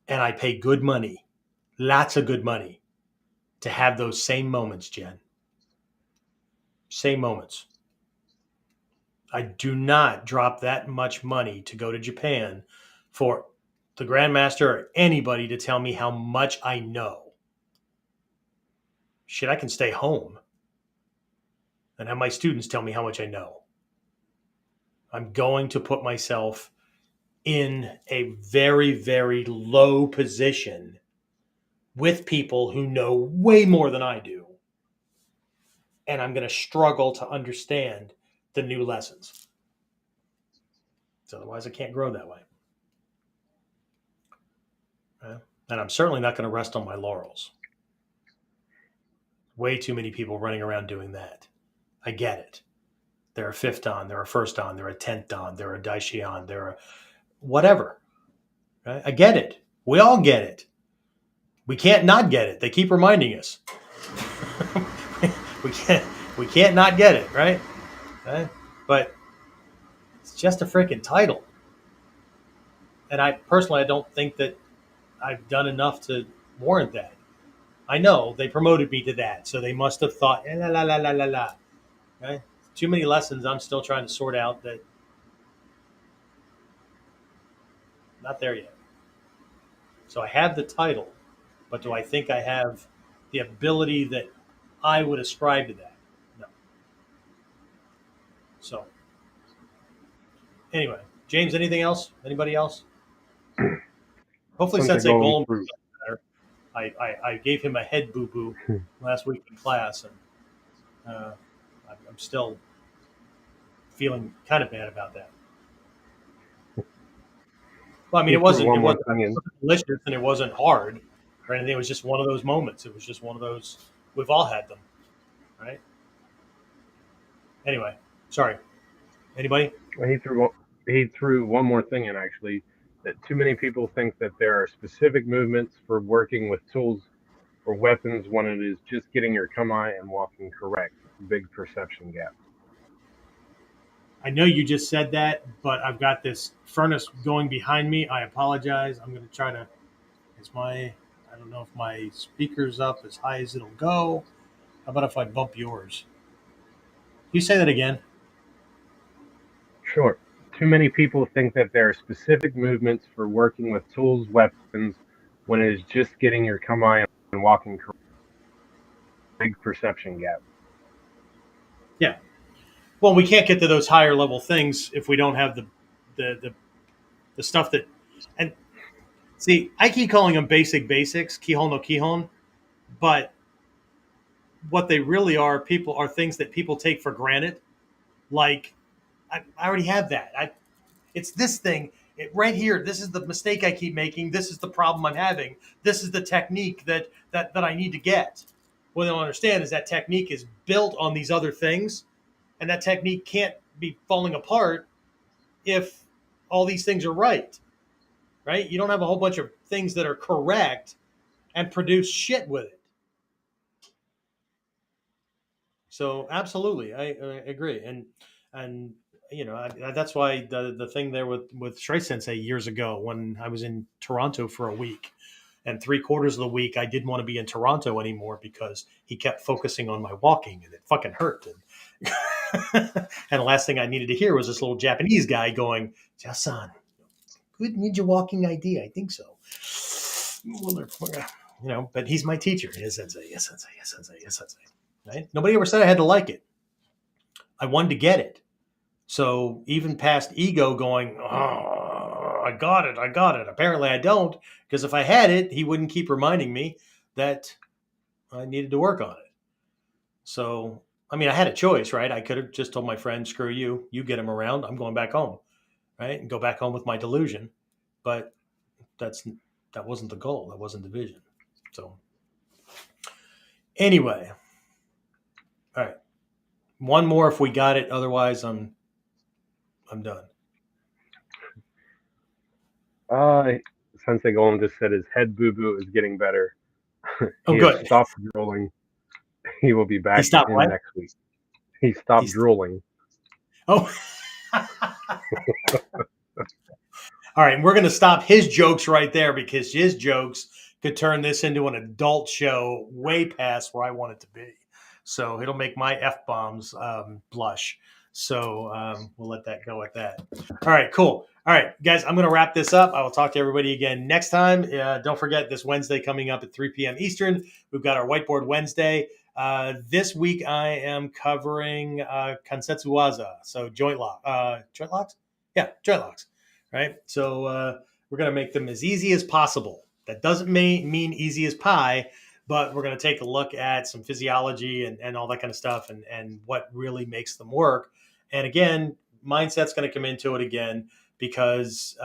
And I pay good money, lots of good money, to have those same moments, Jen. Same moments. I do not drop that much money to go to Japan for the Grandmaster or anybody to tell me how much I know. Shit, I can stay home and have my students tell me how much I know. I'm going to put myself in a very, very low position with people who know way more than I do. And I'm going to struggle to understand the new lessons. So otherwise, I can't grow that way. And I'm certainly not going to rest on my laurels. Way too many people running around doing that. I get it. They're a fifth dan, they're a first dan, they're a 10th dan, they're a daishian, they're a whatever. Right? I get it. We all get it. We can't not get it. They keep reminding us. we can't we can't not get it, right? Right? But it's just a freaking title. And I personally I don't think that I've done enough to warrant that. I know they promoted me to that, so they must have thought la la la la la la. Right? Too many lessons I'm still trying to sort out that not there yet. So I have the title, but do I think I have the ability that I would ascribe to that? No. So anyway, James, anything else? Anybody else? Hopefully, Something Sensei going Golem through. better. I gave him a head boo boo last week in class, and uh, I'm still feeling kind of bad about that. Well, I mean, He it threw wasn't one it more wasn't thing in. malicious and it wasn't hard or anything. It was just one of those moments. It was just one of those. We've all had them, right? Anyway, sorry. Anybody? He threw one more thing in actually, that too many people think that there are specific movements for working with tools or weapons when it is just getting your kami and walking correct. Big perception gap. I know you just said that, but I've got this furnace going behind me. I apologize. I'm going to try to. Is my. I don't know if my speaker's up as high as it'll go. How about if I bump yours? You say that again. Sure. Too many people think that there are specific movements for working with tools, weapons, when it is just getting your kami and walking correct. Big perception gap. Yeah. Well, we can't get to those higher level things if we don't have the the, the stuff that. And see, I keep calling them basic basics, kihon no kihon, but what they really are, people are things that people take for granted. Like I already have that. It's this thing right here. This is the mistake I keep making. This is the problem I'm having. This is the technique that I need to get. What they don't understand is that technique is built on these other things, and that technique can't be falling apart if all these things are right. Right? You don't have a whole bunch of things that are correct and produce shit with it. So absolutely, I agree, and that's why the thing there with Shrey Sensei years ago when I was in Toronto for a week, and 3/4 of the week I didn't want to be in Toronto anymore because he kept focusing on my walking and it fucking hurt. And, and the last thing I needed to hear was this little Japanese guy going, "Jasan, good ninja walking idea. I think so." But he's my teacher. Yes, sensei. Yes, sensei. Yes, sensei. Yes, sensei. Right? Nobody ever said I had to like it. I wanted to get it. So even past ego going, oh, I got it. I got it. Apparently I don't, because if I had it, he wouldn't keep reminding me that I needed to work on it. So, I mean, I had a choice, right? I could have just told my friend, screw you, you get him around. I'm going back home, right? And go back home with my delusion. But that wasn't the goal. That wasn't the vision. So anyway, all right. One more if we got it. Otherwise, I'm done. Uh, Sensei Golem just said his head boo boo is getting better. Oh, He has good. stopped drooling. He will be He back stopped in what? next week. He stopped He's drooling. oh. All right, we're going to stop his jokes right there because his jokes could turn this into an adult show way past where I want it to be. So it'll make my F bombs blush. So we'll let that go at that. All right, cool. All right, guys, I'm going to wrap this up. I will talk to everybody again next time. Don't forget this Wednesday coming up at 3 p.m. Eastern. We've got our Whiteboard Wednesday. This week I am covering Kansetsu Waza, so joint lock. Joint locks? Yeah, joint locks. Right? So we're going to make them as easy as possible. That doesn't mean easy as pie, but we're going to take a look at some physiology and all that kind of stuff and what really makes them work. And again, mindset's going to come into it again because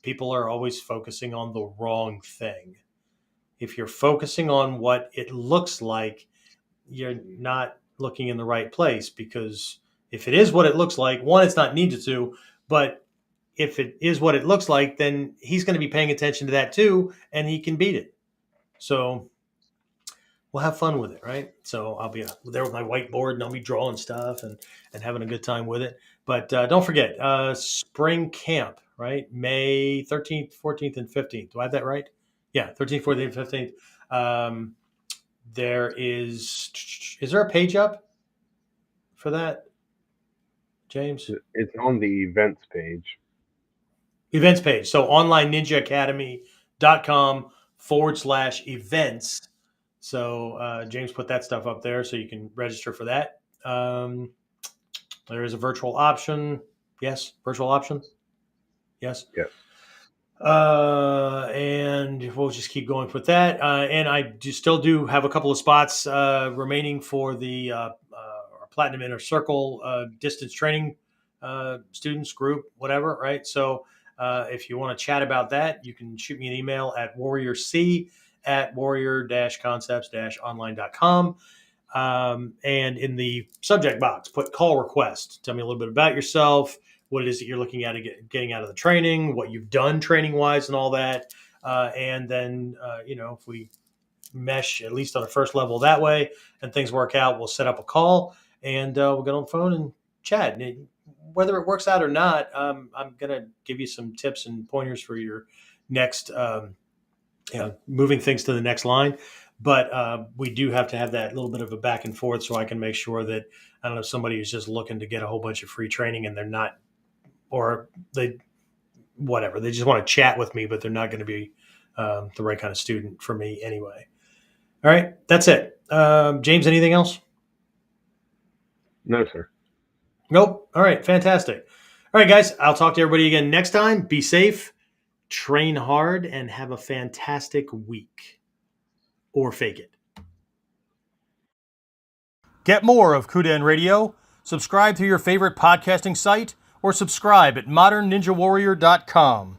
people are always focusing on the wrong thing. If you're focusing on what it looks like, you're not looking in the right place because if it is what it looks like, one, it's not ninjutsu, but if it is what it looks like, then he's going to be paying attention to that too, and he can beat it. So we'll have fun with it, right? So I'll be there with my whiteboard and I'll be drawing stuff and having a good time with it. But don't forget, spring camp, right? May 13th, 14th, and 15th. Do I have that right? Yeah, 13th, 14th, 15th. There is there a page up for that, James? It's on the events page. Events page. So onlineninjaacademy.com/events. So James put that stuff up there so you can register for that. There is a virtual option. Yes, virtual option. Yes. Yes. And we'll just keep going with that. And I still do have a couple of spots remaining for the Platinum Inner Circle distance training students group, whatever, right? So if you want to chat about that, you can shoot me an email at warriorc@warrior-concepts-online.com. And in the subject box, put call request. Tell me a little bit about yourself, what it is that you're looking at getting out of the training, what you've done training wise, and all that. And then, if we mesh at least on the first level that way, and things work out, we'll set up a call and we'll get on the phone and chat. Whether it works out or not, I'm gonna give you some tips and pointers for your next, moving things to the next line. But we do have to have that little bit of a back and forth, so I can make sure that I don't know somebody who's just looking to get a whole bunch of free training and they're not, or they whatever they just want to chat with me, but they're not going to be the right kind of student for me anyway. All right, that's it. James, anything else? No, sir. Nope. All right, fantastic. All right, guys, I'll talk to everybody again next time. Be safe, train hard, and have a fantastic week. Or fake it. Get more of KUDEN Radio. Subscribe through your favorite podcasting site or subscribe at modernninjawarrior.com.